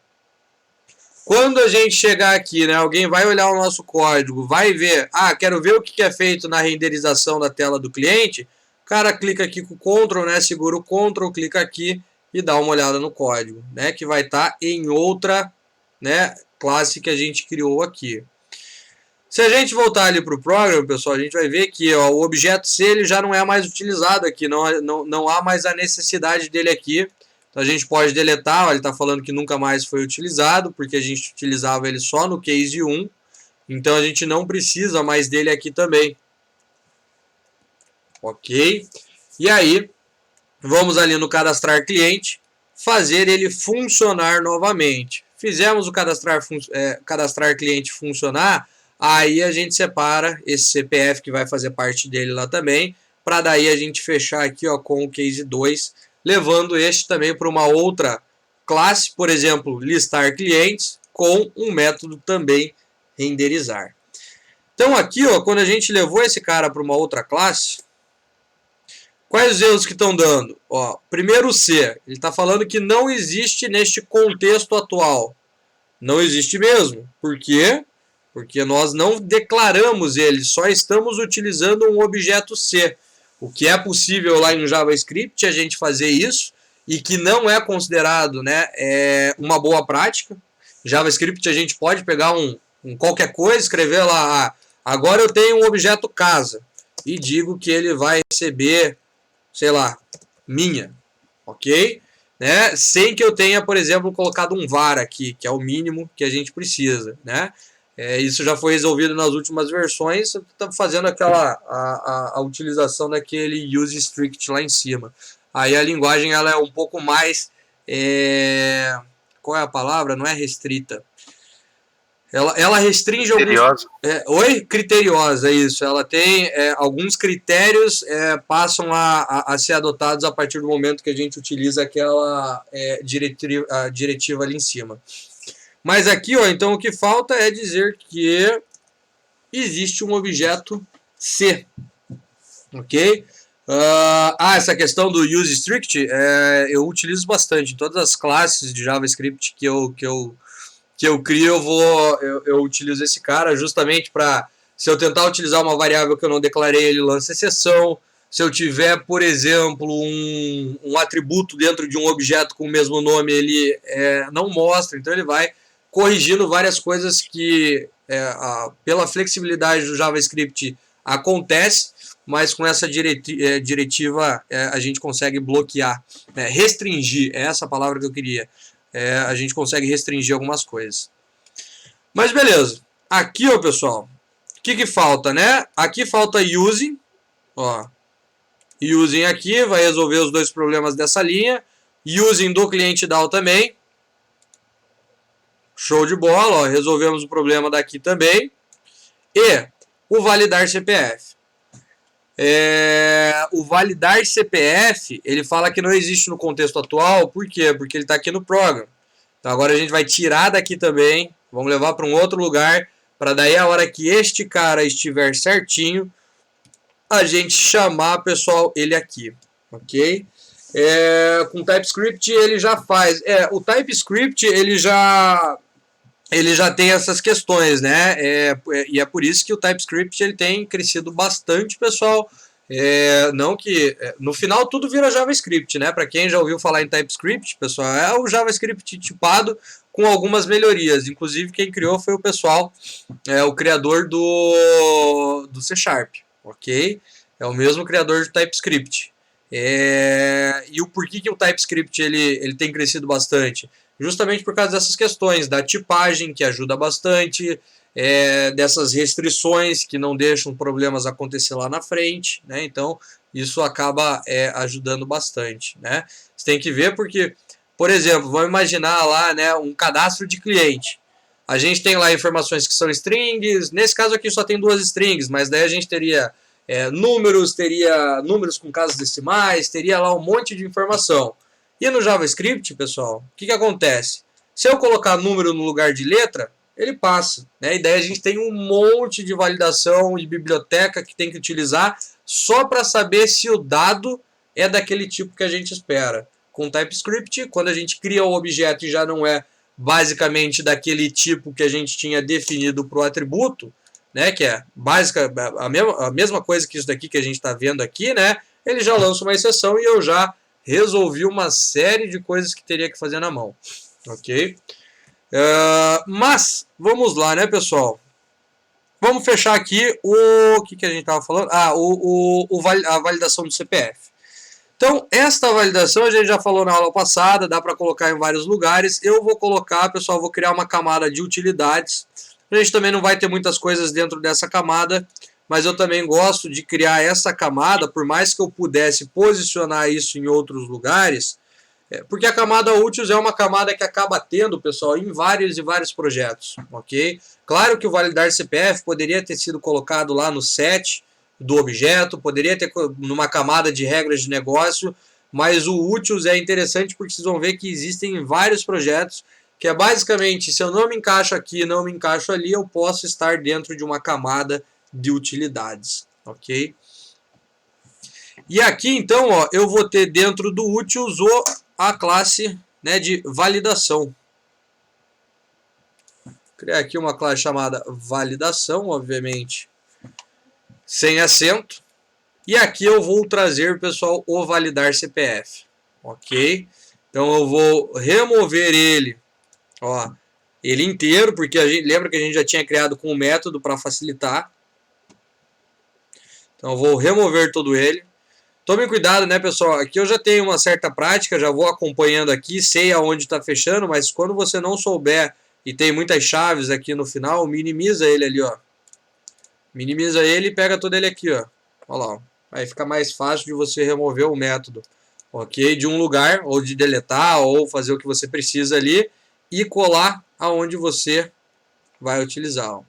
Quando a gente chegar aqui, né, alguém vai olhar o nosso código, vai ver, quero ver o que é feito na renderização da tela do cliente. O cara clica aqui com o Ctrl, né, segura o Ctrl, clica aqui e dá uma olhada no código, né, que vai estar em outra, né, classe que a gente criou aqui. Se a gente voltar ali para o programa, pessoal, a gente vai ver que, ó, o objeto C ele já não é mais utilizado aqui, não há mais a necessidade dele aqui. Então a gente pode deletar, ó, ele está falando que nunca mais foi utilizado, porque a gente utilizava ele só no case 1. Então a gente não precisa mais dele aqui também. Ok? E aí, Vamos ali no cadastrar cliente, fazer ele funcionar novamente. Fizemos o cadastrar cliente funcionar, aí a gente separa esse CPF que vai fazer parte dele lá também, para daí a gente fechar aqui ó, com o case 2, levando este também para uma outra classe, por exemplo, listar clientes, com um método também renderizar. Então aqui, ó, quando a gente levou esse cara para uma outra classe, quais os erros que estão dando? Ó, primeiro o C, ele está falando que não existe neste contexto atual. Não existe mesmo. Por quê? Porque nós não declaramos ele, só estamos utilizando um objeto C. O que é possível lá em JavaScript a gente fazer isso, e que não é considerado, né, uma boa prática. JavaScript a gente pode pegar qualquer coisa, escrever lá, agora eu tenho um objeto casa, e digo que ele vai receber, sei lá, minha, ok? Né? Sem que eu tenha, por exemplo, colocado um var aqui, que é o mínimo que a gente precisa, né? Isso já foi resolvido nas últimas versões, estamos fazendo a utilização daquele use strict lá em cima. Aí a linguagem ela é um pouco mais, qual é a palavra? Não é restrita. Ela restringe Criteriosa. criteriosa, isso. Ela tem alguns critérios passam a ser adotados a partir do momento que a gente utiliza aquela diretiva ali em cima. Mas aqui, ó, então o que falta é dizer que existe um objeto C, ok? Essa questão do use strict eu utilizo bastante em todas as classes de JavaScript que eu crio, eu utilizo esse cara justamente para, se eu tentar utilizar uma variável que eu não declarei, ele lança exceção. Se eu tiver, por exemplo, um atributo dentro de um objeto com o mesmo nome, ele não mostra, então ele vai corrigindo várias coisas que, pela flexibilidade do JavaScript, acontece, mas com essa diretiva a gente consegue bloquear, restringir, é essa palavra que eu queria. A gente consegue restringir algumas coisas. Mas beleza. Aqui, ó, pessoal, o que falta, né? Aqui falta using. Ó, using aqui vai resolver os dois problemas dessa linha. Using do cliente DAO também. Show de bola, ó, resolvemos o problema daqui também. E o validar CPF. O validar CPF, ele fala que não existe no contexto atual. Por quê? Porque ele está aqui no program. Então agora a gente vai tirar daqui também, vamos levar para um outro lugar, para daí a hora que este cara estiver certinho, a gente chamar, pessoal, ele aqui, ok? Com TypeScript ele já faz, o TypeScript ele já tem essas questões, né? E é por isso que o TypeScript ele tem crescido bastante, pessoal. Não que no final tudo vira JavaScript, né? Para quem já ouviu falar em TypeScript, pessoal, é o JavaScript tipado com algumas melhorias. Inclusive quem criou foi o pessoal, o criador do C#, ok? É o mesmo criador do TypeScript. E o porquê que o TypeScript ele tem crescido bastante? Justamente por causa dessas questões da tipagem, que ajuda bastante, dessas restrições que não deixam problemas acontecer lá na frente, né? Então isso acaba ajudando bastante, né? Você tem que ver porque, por exemplo, vamos imaginar lá, né, um cadastro de cliente. A gente tem lá informações que são strings, nesse caso aqui só tem 2 strings, mas daí a gente teria números com casas decimais, teria lá um monte de informação. E no JavaScript, pessoal, o que acontece? Se eu colocar número no lugar de letra, ele passa, né? E daí a gente tem um monte de validação e biblioteca que tem que utilizar só para saber se o dado é daquele tipo que a gente espera. Com TypeScript, quando a gente cria o objeto e já não é basicamente daquele tipo que a gente tinha definido para o atributo, né? Que é a mesma coisa que isso daqui que a gente está vendo aqui, né? Ele já lança uma exceção e eu já resolvi uma série de coisas que teria que fazer na mão, ok? Mas, vamos lá, né, pessoal? Vamos fechar aqui o que a gente estava falando? A validação do CPF. Então, esta validação a gente já falou na aula passada, dá para colocar em vários lugares. Eu vou colocar, pessoal, vou criar uma camada de utilidades. A gente também não vai ter muitas coisas dentro dessa camada, mas eu também gosto de criar essa camada, por mais que eu pudesse posicionar isso em outros lugares, porque a camada Utils é uma camada que acaba tendo, pessoal, em vários e vários projetos, ok? Claro que o validar CPF poderia ter sido colocado lá no set do objeto, poderia ter numa camada de regras de negócio, mas o Utils é interessante porque vocês vão ver que existem vários projetos que é basicamente, se eu não me encaixo aqui, não me encaixo ali, eu posso estar dentro de uma camada de utilidades, ok? E aqui, então, ó, eu vou ter dentro do Utils a classe, né, de validação. Vou criar aqui uma classe chamada validação, obviamente, sem acento. E aqui eu vou trazer, pessoal, o validar CPF, ok? Então eu vou remover ele, ó, ele inteiro, porque lembra que a gente já tinha criado com o método para facilitar. Então eu vou remover todo ele. Tome cuidado, né, pessoal? Aqui eu já tenho uma certa prática, já vou acompanhando aqui, sei aonde está fechando, mas quando você não souber e tem muitas chaves aqui no final, minimiza ele ali, ó. Minimiza ele e pega todo ele aqui, ó. Olha lá, ó. Aí fica mais fácil de você remover o método, ok? De um lugar, ou de deletar, ou fazer o que você precisa ali e colar aonde você vai utilizar, ó.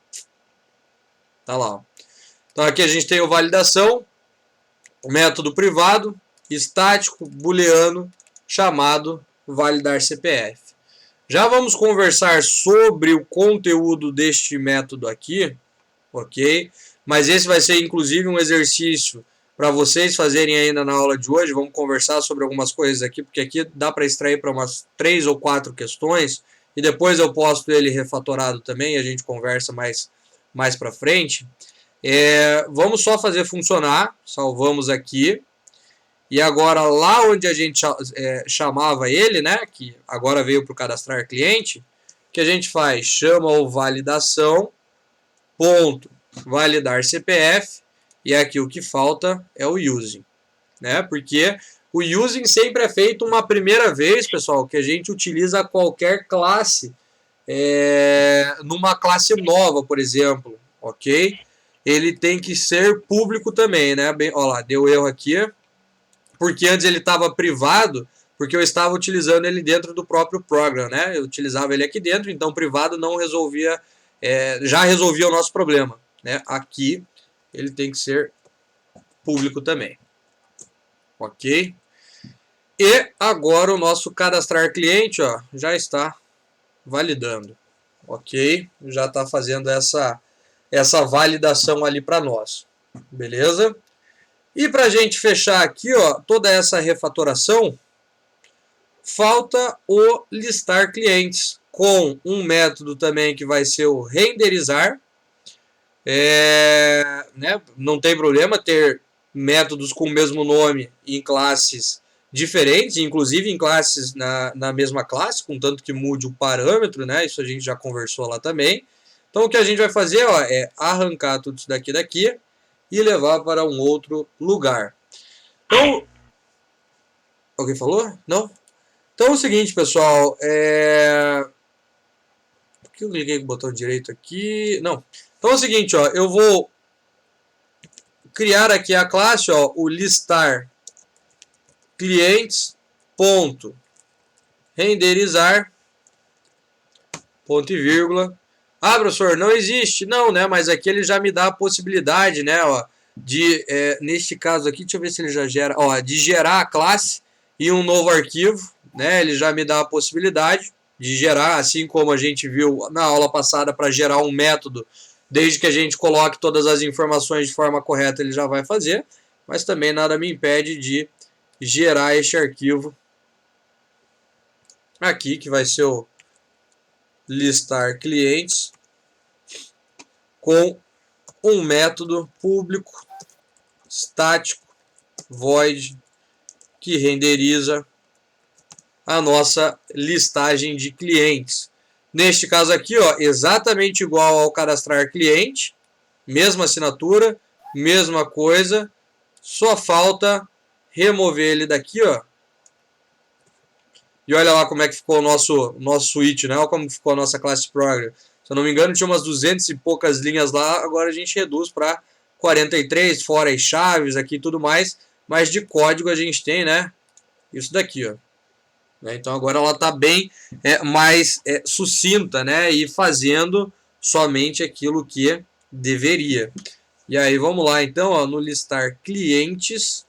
Tá lá, ó. Então aqui a gente tem o validação, o método privado, estático, booleano, chamado validar CPF. Já vamos conversar sobre o conteúdo deste método aqui, ok? Mas esse vai ser inclusive um exercício para vocês fazerem ainda na aula de hoje. Vamos conversar sobre algumas coisas aqui, porque aqui dá para extrair para umas 3 ou 4 questões, e depois eu posto ele refatorado também, e a gente conversa mais para frente. Vamos só fazer funcionar, salvamos aqui, e agora lá onde a gente chamava ele, né, que agora veio para o cadastrar cliente, o que a gente faz? Chama o validação, ponto, validar CPF, e aqui o que falta é o using, né, porque o using sempre é feito uma primeira vez, pessoal, que a gente utiliza qualquer classe, numa classe nova, por exemplo, ok? Ele tem que ser público também, né? Ó lá, deu erro aqui, porque antes ele estava privado, porque eu estava utilizando ele dentro do próprio program, né? Eu utilizava ele aqui dentro, então privado não resolvia, já resolvia o nosso problema, né? Aqui ele tem que ser público também, ok? E agora o nosso cadastrar cliente, ó, já está validando, ok? Já está fazendo essa validação ali para nós, beleza? E para a gente fechar aqui, ó, toda essa refatoração, falta o listar clientes com um método também que vai ser o renderizar. Né? Não tem problema ter métodos com o mesmo nome em classes diferentes, inclusive em classes na mesma classe, contanto que mude o parâmetro, né? Isso a gente já conversou lá também. Então o que a gente vai fazer, ó, é arrancar tudo isso daqui e levar para um outro lugar. Então, alguém falou? Não? Então é o seguinte, pessoal, por que eu cliquei com o botão direito aqui? Não. Então é o seguinte, ó, eu vou criar aqui a classe, ó, o listar clientes, ponto, renderizar, ponto e vírgula. Ah, professor, não existe. Não, né? Mas aqui ele já me dá a possibilidade, né? Ó, de, neste caso aqui, deixa eu ver se ele já gera, ó, de gerar a classe e um novo arquivo, né? Ele já me dá a possibilidade de gerar, assim como a gente viu na aula passada, para gerar um método, desde que a gente coloque todas as informações de forma correta, ele já vai fazer, mas também nada me impede de gerar este arquivo aqui, que vai ser o listar clientes com um método público estático void que renderiza a nossa listagem de clientes. Neste caso aqui, ó, exatamente igual ao cadastrar cliente, mesma assinatura, mesma coisa, só falta remover ele daqui, ó. E olha lá como é que ficou o nosso switch, né? Olha como ficou a nossa classe program. Se eu não me engano, tinha umas 200 e poucas linhas lá, agora a gente reduz para 43, fora as chaves aqui e tudo mais, mas de código a gente tem, né, isso daqui, ó. Então agora ela está bem mais sucinta, né, e fazendo somente aquilo que deveria. E aí vamos lá então, ó, no listar clientes,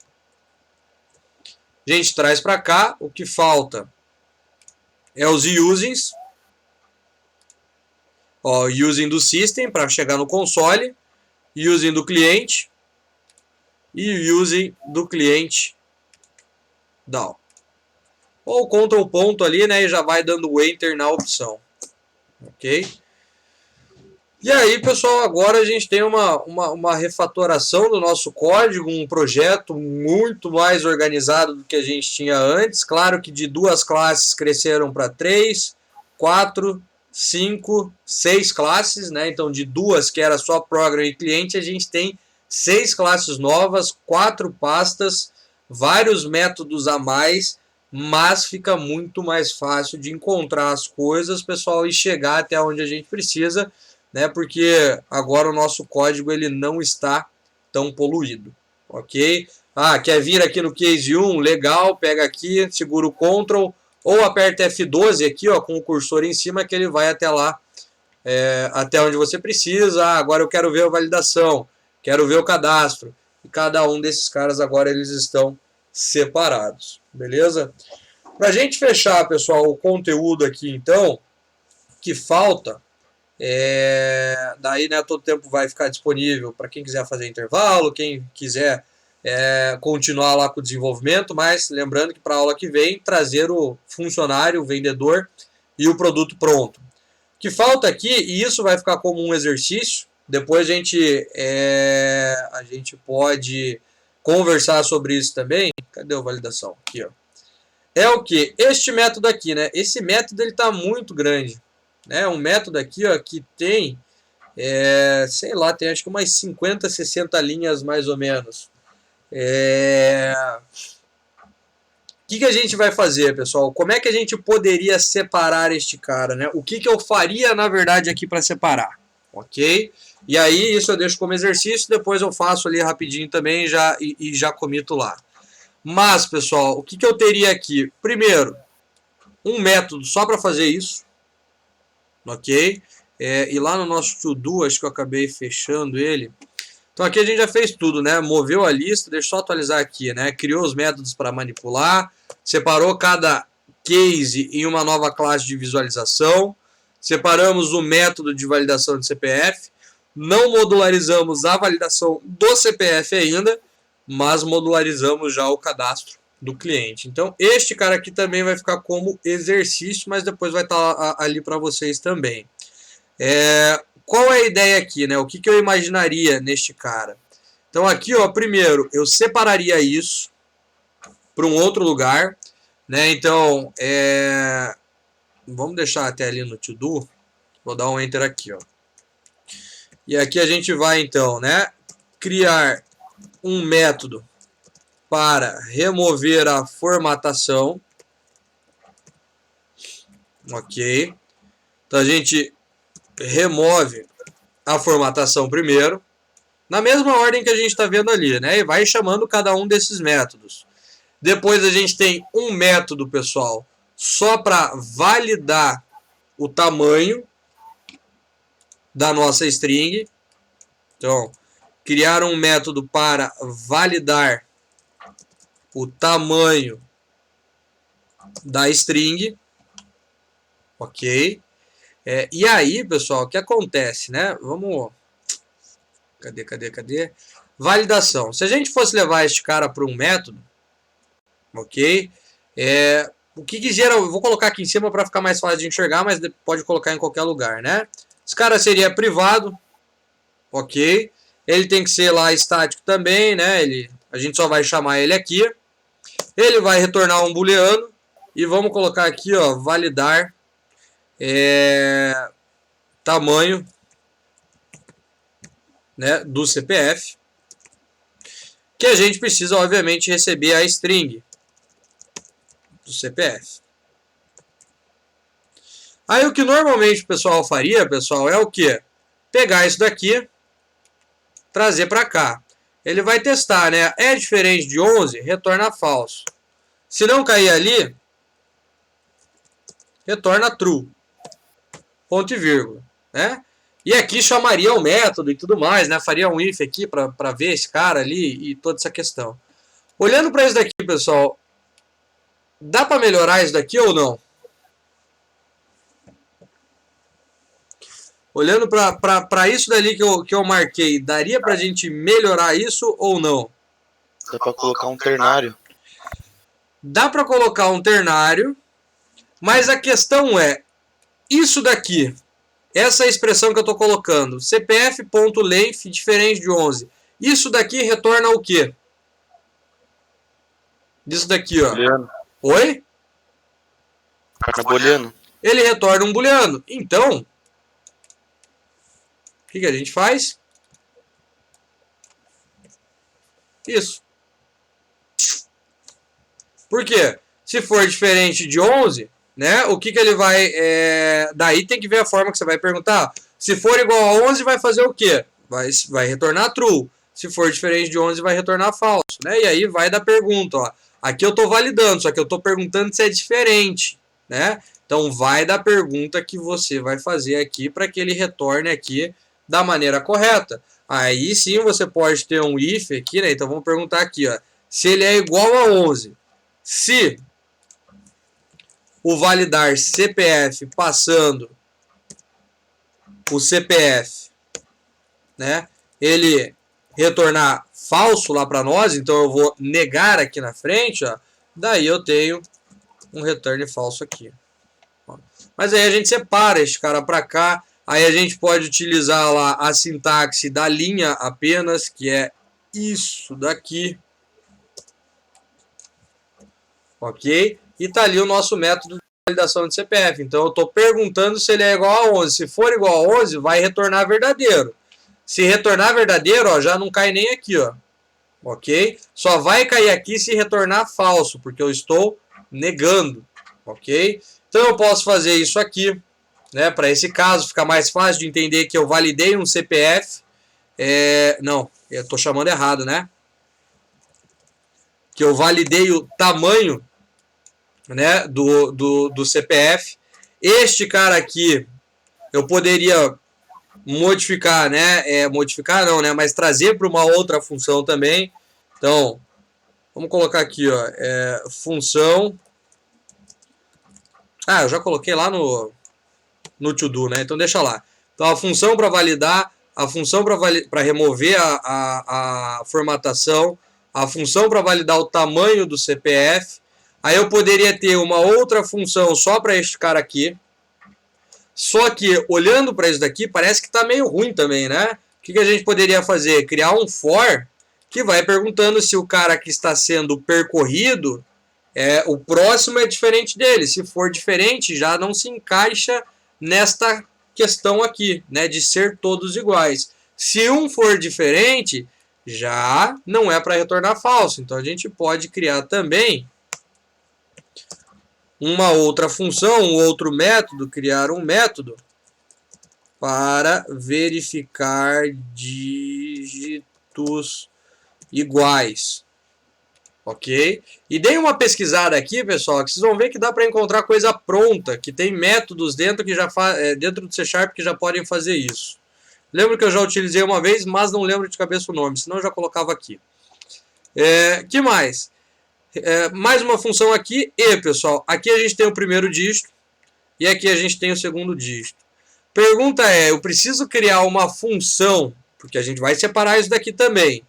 a gente traz para cá, o que falta é os usings, ó, using do system para chegar no console, using do cliente e using do cliente down. Ou Ctrl ponto ali, né, e já vai dando o Enter na opção. Ok? E aí, pessoal, agora a gente tem uma refatoração do nosso código, um projeto muito mais organizado do que a gente tinha antes. Claro que de 2 classes cresceram para 3, 4, 5, 6 classes, né? Então, de 2 que era só Program e Cliente, a gente tem 6 classes novas, 4 pastas, vários métodos a mais, mas fica muito mais fácil de encontrar as coisas, pessoal, e chegar até onde a gente precisa, né? Porque agora o nosso código ele não está tão poluído, ok? Ah, quer vir aqui no Case 1? Legal, pega aqui, segura o Ctrl ou aperta F12 aqui, ó, com o cursor em cima, que ele vai até lá, até onde você precisa. Ah, agora eu quero ver a validação, quero ver o cadastro. E cada um desses caras agora eles estão separados, beleza? Para a gente fechar, pessoal, o conteúdo aqui, então, que falta, daí, né, todo tempo vai ficar disponível para quem quiser fazer intervalo, quem quiser continuar lá com o desenvolvimento, mas lembrando que para a aula que vem, trazer o funcionário, o vendedor e o produto pronto. O que falta aqui, e isso vai ficar como um exercício, depois a gente pode conversar sobre isso também. Cadê a validação? Aqui, ó. É o que? Este método aqui, né? Esse método ele está muito grande. É um método aqui, ó, que tem, sei lá, tem acho que umas 50, 60 linhas mais ou menos. O que a gente vai fazer, pessoal? Como é que a gente poderia separar este cara, né? O que eu faria, na verdade, aqui para separar, ok? E aí, isso eu deixo como exercício, depois eu faço ali rapidinho também e já comito lá. Mas, pessoal, o que eu teria aqui? Primeiro, um método só para fazer isso, ok? E lá no nosso to-do, acho que eu acabei fechando ele. Então aqui a gente já fez tudo, né? Moveu a lista, deixa eu só atualizar aqui, né? Criou os métodos para manipular, separou cada case em uma nova classe de visualização, separamos o método de validação de CPF, não modularizamos a validação do CPF ainda, mas modularizamos já o cadastro do cliente. Então este cara aqui também vai ficar como exercício, mas depois vai estar ali para vocês também. Qual é a ideia aqui, né? O que eu imaginaria neste cara? Então aqui, ó, primeiro eu separaria isso para um outro lugar, né? Então, vamos deixar até ali no to-do. Vou dar um enter aqui, ó. E aqui a gente vai então, né? Criar um método para remover a formatação, ok? Então a gente remove a formatação primeiro, na mesma ordem que a gente está vendo ali, né? E vai chamando cada um desses métodos. Depois a gente tem um método, pessoal, só para validar o tamanho da nossa string. Então, criar um método para validar o tamanho da string, ok? E aí, pessoal, o que acontece, né? Vamos... Cadê? Validação. Se a gente fosse levar este cara para um método, ok? O que gera... Eu vou colocar aqui em cima para ficar mais fácil de enxergar, mas pode colocar em qualquer lugar, né? Esse cara seria privado, ok? Ele tem que ser lá estático também, né? A gente só vai chamar ele aqui. Ele vai retornar um booleano e vamos colocar aqui, ó, validar tamanho, né, do CPF, que a gente precisa, obviamente, receber a string do CPF. Aí o que normalmente o pessoal faria, pessoal, é o que? Pegar isso daqui trazer para cá. Ele vai testar, né? É diferente de 11, retorna falso. Se não cair ali, retorna true. Ponto e vírgula, né? E aqui chamaria o método e tudo mais, né? Faria um if aqui para ver esse cara ali e toda essa questão. Olhando para isso daqui, pessoal, dá para melhorar isso daqui ou não? Olhando para isso dali que eu marquei, daria para a gente melhorar isso ou não? Dá pra colocar um ternário. Dá para colocar um ternário, mas a questão é, isso daqui, essa expressão que eu estou colocando, cpf.length diferente de 11, isso daqui retorna o quê? Disso daqui, ó. Booleano. Oi? Booleano. Ele retorna um booleano. Então, o que a gente faz? Isso. Por quê? Se for diferente de 11, né, o que ele vai... daí tem que ver a forma que você vai perguntar. Se for igual a 11, vai fazer o quê? Vai retornar true. Se for diferente de 11, vai retornar falso. Né? E aí vai da pergunta. Ó. Aqui eu estou validando, só que eu estou perguntando se é diferente. Né? Então vai da pergunta que você vai fazer aqui para que ele retorne aqui da maneira correta. Aí sim você pode ter um if aqui, né? Então vamos perguntar aqui, ó, se ele é igual a 11. Se o validar CPF passando o CPF, né, ele retornar falso lá para nós, então eu vou negar aqui na frente, ó, daí eu tenho um return falso aqui. Mas aí a gente separa este cara para cá. Aí a gente pode utilizar lá a sintaxe da linha apenas, que é isso daqui. Ok? E tá ali o nosso método de validação de CPF. Então eu estou perguntando se ele é igual a 11. Se for igual a 11, vai retornar verdadeiro. Se retornar verdadeiro, ó, já não cai nem aqui, ó. Ok? Só vai cair aqui se retornar falso, porque eu estou negando. Ok? Então eu posso fazer isso aqui. Né, para esse caso ficar mais fácil de entender que eu validei um CPF. Não, eu estou chamando errado, né? Que eu validei o tamanho, né, do CPF. Este cara aqui eu poderia modificar, né? Modificar não, né? Mas trazer para uma outra função também. Então, vamos colocar aqui, ó, função. Eu já coloquei lá no to-do, né? Então deixa lá. Então a função para validar, a função para remover a formatação, a função para validar o tamanho do CPF. Aí eu poderia ter uma outra função só para este cara aqui. Só que olhando para isso daqui parece que está meio ruim também, né? O que a gente poderia fazer? Criar um for que vai perguntando se o cara que está sendo percorrido, o próximo é diferente dele. Se for diferente, já não se encaixa nesta questão aqui, né, de ser todos iguais. Se um for diferente, já não é para retornar falso. Então a gente pode criar também uma outra função, um outro método, criar um método para verificar dígitos iguais. Ok? E dei uma pesquisada aqui, pessoal, que vocês vão ver que dá para encontrar coisa pronta, que tem métodos dentro que já dentro do C# que já podem fazer isso. Lembro que eu já utilizei uma vez, mas não lembro de cabeça o nome, senão eu já colocava aqui. Que mais? Mais uma função aqui, pessoal, aqui a gente tem o primeiro dígito e aqui a gente tem o segundo dígito. Pergunta eu preciso criar uma função, porque a gente vai separar isso daqui também,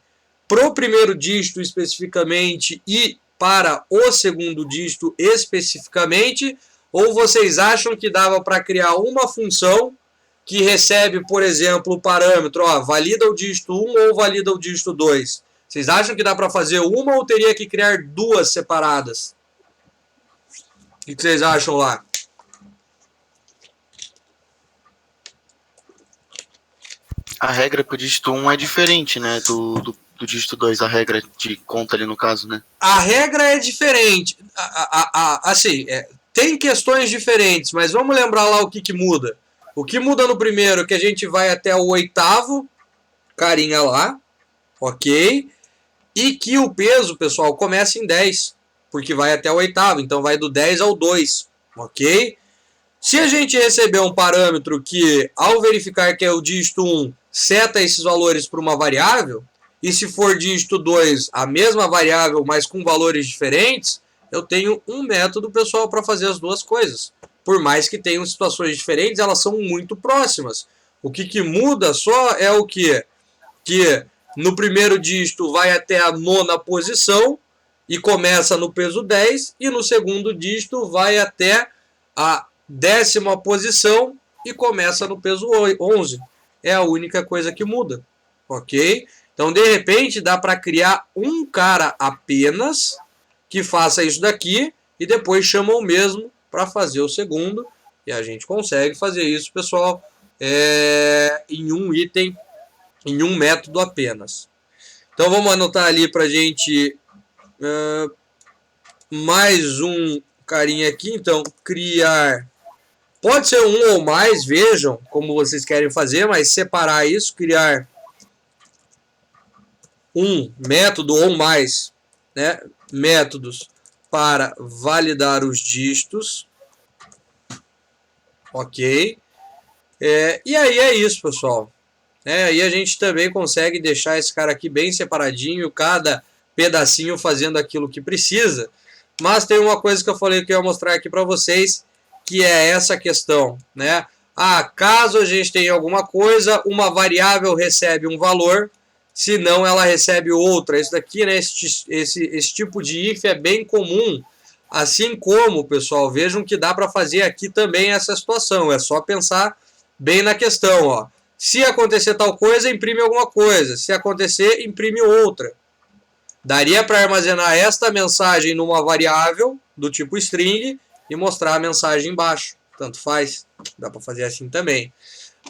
para o primeiro dígito especificamente e para o segundo dígito especificamente, ou vocês acham que dava para criar uma função que recebe, por exemplo, o parâmetro, valida o dígito 1 ou valida o dígito 2? Vocês acham que dá para fazer uma ou teria que criar duas separadas? O que vocês acham lá? A regra para o dígito 1 é diferente, né, do dígito 2, a regra de conta ali no caso, né? A regra é diferente. Assim, tem questões diferentes, mas vamos lembrar lá o que muda. O que muda no primeiro é que a gente vai até o 8º, carinha lá, ok? E que o peso, pessoal, começa em 10, porque vai até o oitavo, então vai do 10 ao 2, ok? Se a gente receber um parâmetro que, ao verificar que é o dígito 1, seta esses valores para uma variável, e se for dígito 2, a mesma variável, mas com valores diferentes, eu tenho um método, pessoal, para fazer as duas coisas. Por mais que tenham situações diferentes, elas são muito próximas. O que muda só é o quê? Que no primeiro dígito vai até a 9ª posição e começa no peso 10, e no segundo dígito vai até a 10ª posição e começa no peso 11. É a única coisa que muda, ok? Então, de repente, dá para criar um cara apenas que faça isso daqui e depois chama o mesmo para fazer o segundo. E a gente consegue fazer isso, pessoal, em um item, em um método apenas. Então, vamos anotar ali para a gente mais um carinha aqui. Então, criar... Pode ser um ou mais, vejam como vocês querem fazer, mas separar isso, criar um método ou mais, né, métodos para validar os dígitos, ok? E aí é isso, pessoal. Aí a gente também consegue deixar esse cara aqui bem separadinho, cada pedacinho fazendo aquilo que precisa. Mas tem uma coisa que eu falei que eu ia mostrar aqui para vocês, que é essa questão, né? Caso a gente tenha alguma coisa, uma variável recebe um valor, se não ela recebe outra. Isso daqui, né? Esse tipo de if é bem comum. Assim como, pessoal, vejam que dá para fazer aqui também essa situação. É só pensar bem na questão, ó. Se acontecer tal coisa, imprime alguma coisa. Se acontecer, imprime outra. Daria para armazenar esta mensagem numa variável do tipo string e mostrar a mensagem embaixo. Tanto faz. Dá para fazer assim também.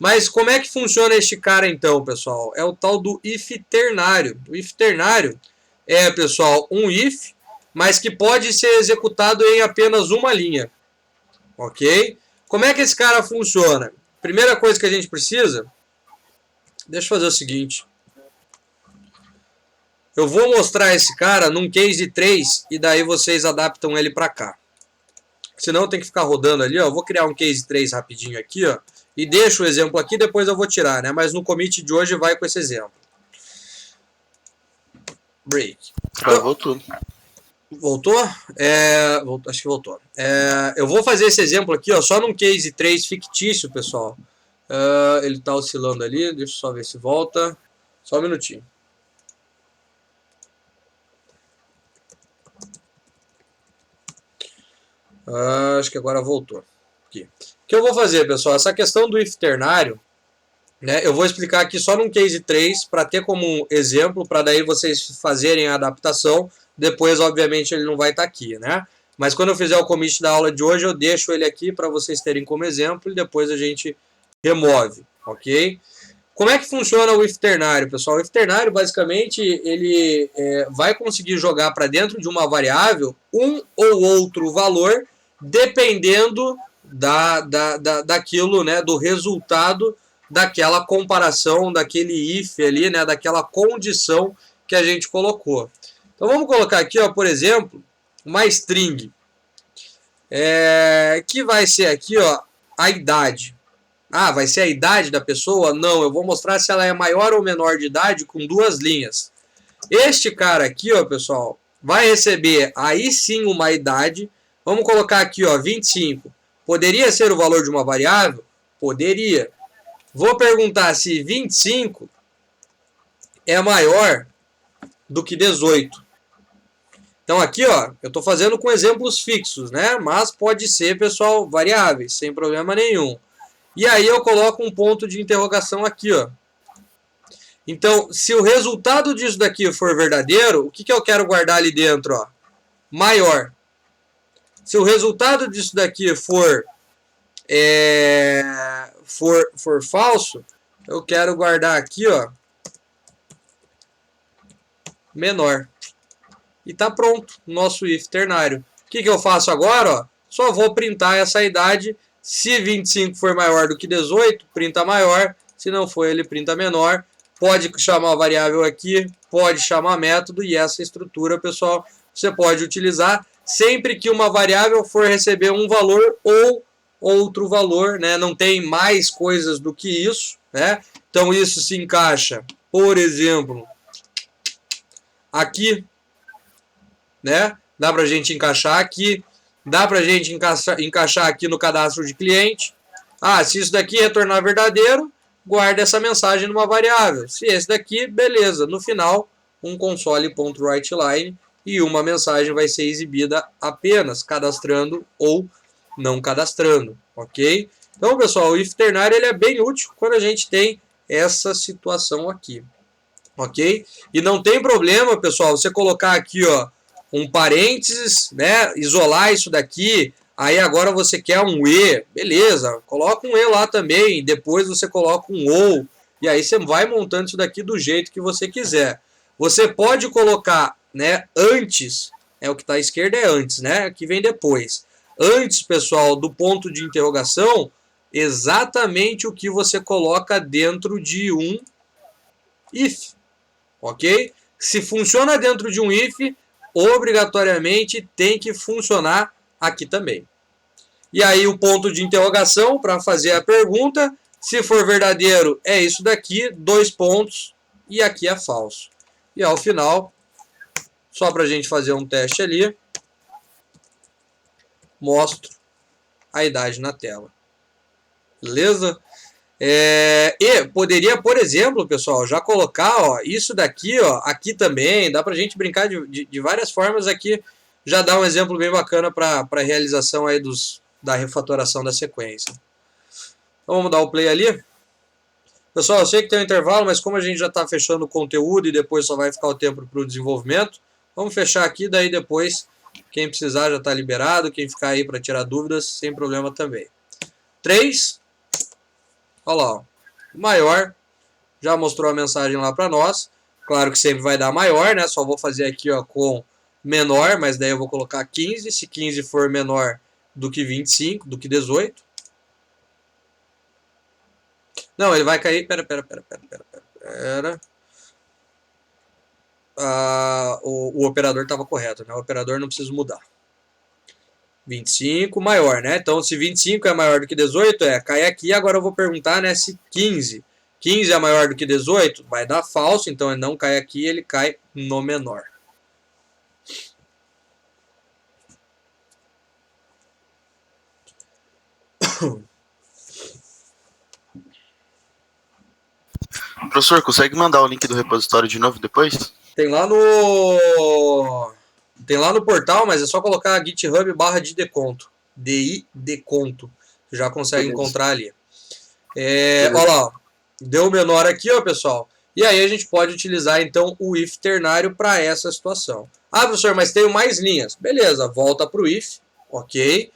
Mas como é que funciona este cara então, pessoal? É o tal do if ternário. O if ternário é, pessoal, um if, mas que pode ser executado em apenas uma linha. Ok? Como é que esse cara funciona? Primeira coisa que a gente precisa... Deixa eu fazer o seguinte. Eu vou mostrar esse cara num case 3 e daí vocês adaptam ele para cá. Senão tem que ficar rodando ali, ó. Eu vou criar um case 3 rapidinho aqui, ó. E deixo o exemplo aqui, depois eu vou tirar, né? Mas no commit de hoje vai com esse exemplo. Break. Travou tudo. Voltou? Acho que voltou. Eu vou fazer esse exemplo aqui, ó, só num case 3 fictício, pessoal. Ele tá oscilando ali, deixa eu só ver se volta. Só um minutinho. Acho que agora voltou. Aqui. O que eu vou fazer, pessoal? Essa questão do if ternário, né, eu vou explicar aqui só num case 3 para ter como exemplo, para daí vocês fazerem a adaptação. Depois, obviamente, ele não vai estar aqui, né? Mas quando eu fizer o commit da aula de hoje, eu deixo ele aqui para vocês terem como exemplo e depois a gente remove, ok? Como é que funciona o if ternário, pessoal? O if ternário, basicamente, ele vai conseguir jogar para dentro de uma variável um ou outro valor, dependendo daquilo, né, do resultado daquela comparação, daquele if ali, né, daquela condição que a gente colocou. Então vamos colocar aqui, ó, por exemplo, uma string, que vai ser aqui, ó, a idade. Vai ser a idade da pessoa? Não, eu vou mostrar se ela é maior ou menor de idade com duas linhas. Este cara aqui, ó, pessoal, vai receber aí sim uma idade. Vamos colocar aqui, ó, 25. Poderia ser o valor de uma variável? Poderia. Vou perguntar se 25 é maior do que 18. Então aqui, ó, eu estou fazendo com exemplos fixos, né? Mas pode ser, pessoal, variáveis, sem problema nenhum. E aí eu coloco um ponto de interrogação aqui, ó. Então, se o resultado disso daqui for verdadeiro, o que eu quero guardar ali dentro, ó? Maior. Se o resultado disso daqui for falso, eu quero guardar aqui, ó, menor. E tá pronto o nosso if ternário. O que eu faço agora, ó? Só vou printar essa idade. Se 25 for maior do que 18, printa maior. Se não for, ele printa menor. pode chamar variável aqui, pode chamar método, e essa estrutura, pessoal, você pode utilizar sempre que uma variável for receber um valor ou outro valor, né? Não tem mais coisas do que isso, né? Então isso se encaixa, por exemplo, aqui, né? Dá para a gente encaixar aqui, dá para a gente encaixar aqui no cadastro de cliente. Ah, se isso daqui retornar verdadeiro, guarda essa mensagem numa variável. Se esse daqui, beleza. No final, um console.writeLine e uma mensagem vai ser exibida apenas cadastrando ou não cadastrando, ok? Então, pessoal, o if ternário ele é bem útil quando a gente tem essa situação aqui, ok? E não tem problema, pessoal, você colocar aqui, ó, um parênteses, né? Isolar isso daqui. Aí agora você quer um E, beleza, coloca um E lá também, depois você coloca um OU, e aí você vai montando isso daqui do jeito que você quiser. Você pode colocar, né, antes, o que está à esquerda é antes, né, que vem depois. Antes, pessoal, do ponto de interrogação, exatamente o que você coloca dentro de um if, ok? Se funciona dentro de um if, obrigatoriamente tem que funcionar aqui também. E aí o ponto de interrogação para fazer a pergunta, se for verdadeiro é isso daqui, 2 pontos, e aqui é falso. E ao final, só para a gente fazer um teste ali, mostro a idade na tela. Beleza? E poderia, por exemplo, pessoal, já colocar, ó, isso daqui, ó, aqui também, dá para a gente brincar de várias formas aqui, já dá um exemplo bem bacana para a realização aí da refatoração da sequência. Então vamos dar o play ali. Pessoal, eu sei que tem um intervalo, mas como a gente já está fechando o conteúdo e depois só vai ficar o tempo para o desenvolvimento, vamos fechar aqui, daí depois quem precisar já está liberado, quem ficar aí para tirar dúvidas, sem problema também. 3, olha lá, ó, o maior já mostrou a mensagem lá para nós. Claro que sempre vai dar maior, né? Só vou fazer aqui, ó, com menor, mas daí eu vou colocar 15, se 15 for menor do que 25, do que 18. Não, ele vai cair, pera. O operador estava correto, né? O operador não precisa mudar. 25 maior, né? Então, se 25 é maior do que 18, cai aqui. Agora eu vou perguntar, né, se 15 é maior do que 18, vai dar falso, então ele não cai aqui, ele cai no menor. Professor, consegue mandar o link do repositório de novo depois? Tem lá no portal, mas é só colocar github/dideconto. DI-deconto. Já consegue encontrar ali. Olha lá, deu menor aqui, ó, pessoal. E aí a gente pode utilizar, então, o if ternário para essa situação. Ah, professor, mas tenho mais linhas. Beleza, volta para o if, ok?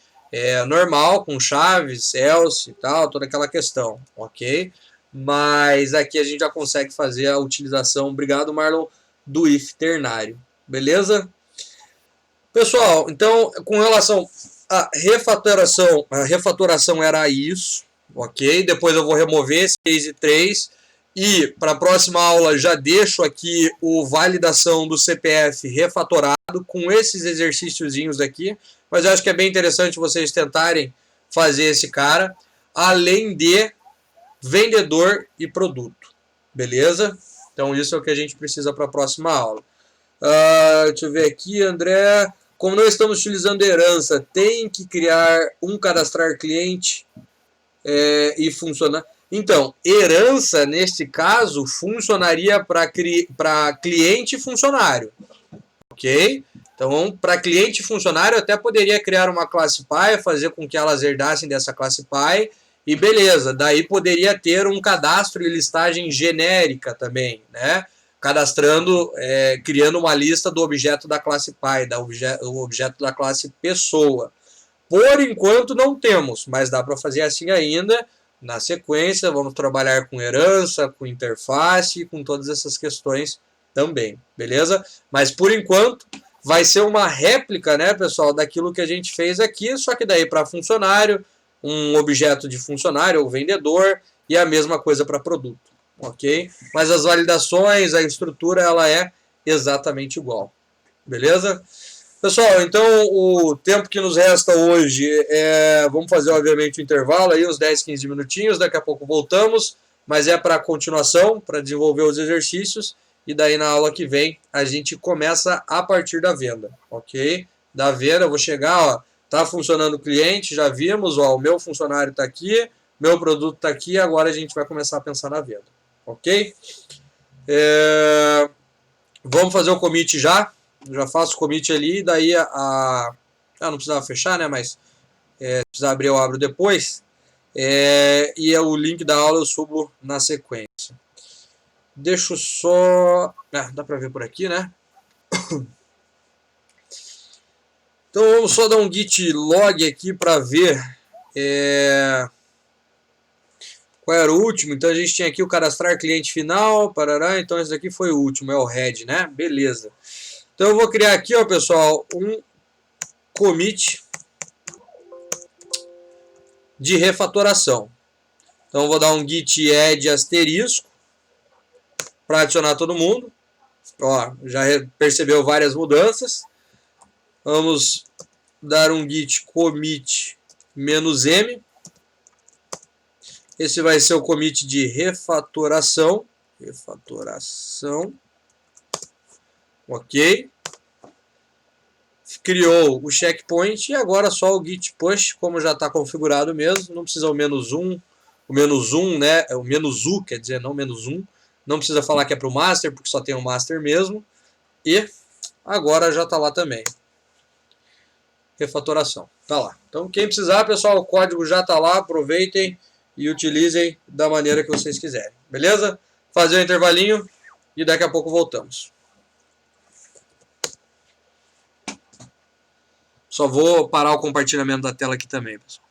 Normal, com chaves, else e tal, toda aquela questão, ok? Mas aqui a gente já consegue fazer a utilização, obrigado Marlon, do if ternário, beleza? Pessoal, então com relação à refatoração, a refatoração era isso, ok? Depois eu vou remover esse case 3 e para a próxima aula já deixo aqui o validação do CPF refatorado com esses exercíciozinhos aqui, mas eu acho que é bem interessante vocês tentarem fazer esse cara, além de vendedor e produto, beleza? Então isso é o que a gente precisa para a próxima aula. Deixa eu ver aqui, André. Como não estamos utilizando herança, tem que criar um cadastrar cliente e funcionar. Então, herança, neste caso, funcionaria para cliente e funcionário, ok? Então, para cliente e funcionário, eu até poderia criar uma classe PY, fazer com que elas herdassem dessa classe PY, e beleza, daí poderia ter um cadastro e listagem genérica também, né? Cadastrando, criando uma lista do objeto da classe PY, do objeto da classe pessoa. Por enquanto não temos, mas dá para fazer assim ainda. Na sequência, vamos trabalhar com herança, com interface, com todas essas questões também, beleza? Mas por enquanto vai ser uma réplica, né, pessoal, daquilo que a gente fez aqui, só que daí para funcionário, um objeto de funcionário ou vendedor, e a mesma coisa para produto. ok? Mas as validações, a estrutura, ela é exatamente igual, beleza? Pessoal, então o tempo que nos resta hoje vamos fazer obviamente o intervalo aí, uns 10, 15 minutinhos, daqui a pouco voltamos, mas é para continuação, para desenvolver os exercícios, e daí na aula que vem a gente começa a partir da venda, ok? Da venda eu vou chegar, ó, tá funcionando o cliente, já vimos, ó, o meu funcionário está aqui, meu produto está aqui, agora a gente vai começar a pensar na venda, ok? Vamos fazer o commit já. Já faço o commit ali, daí não precisava fechar, né? Mas se precisar abrir, eu abro depois. E o link da aula eu subo na sequência. Deixa eu só... dá pra ver por aqui, né? Então vamos só dar um git log aqui para ver qual era o último. Então a gente tinha aqui o cadastrar cliente final, parará, então esse daqui foi o último, é o head, né? Beleza. Então eu vou criar aqui, ó, pessoal, um commit de refatoração. Então eu vou dar um git add asterisco para adicionar todo mundo. Ó, já percebeu várias mudanças. Vamos dar um git commit -m. Esse vai ser o commit de refatoração. Ok. Criou o checkpoint e agora só o git push, como já está configurado mesmo. Não precisa o -1. O -1, né? O -u, quer dizer, não -1. Não precisa falar que é para o master, porque só tem o master mesmo. E agora já está lá também. Refatoração. Tá lá. Então, quem precisar, pessoal, o código já está lá. Aproveitem e utilizem da maneira que vocês quiserem. Beleza? Fazer um intervalinho e daqui a pouco voltamos. Só vou parar o compartilhamento da tela aqui também, pessoal.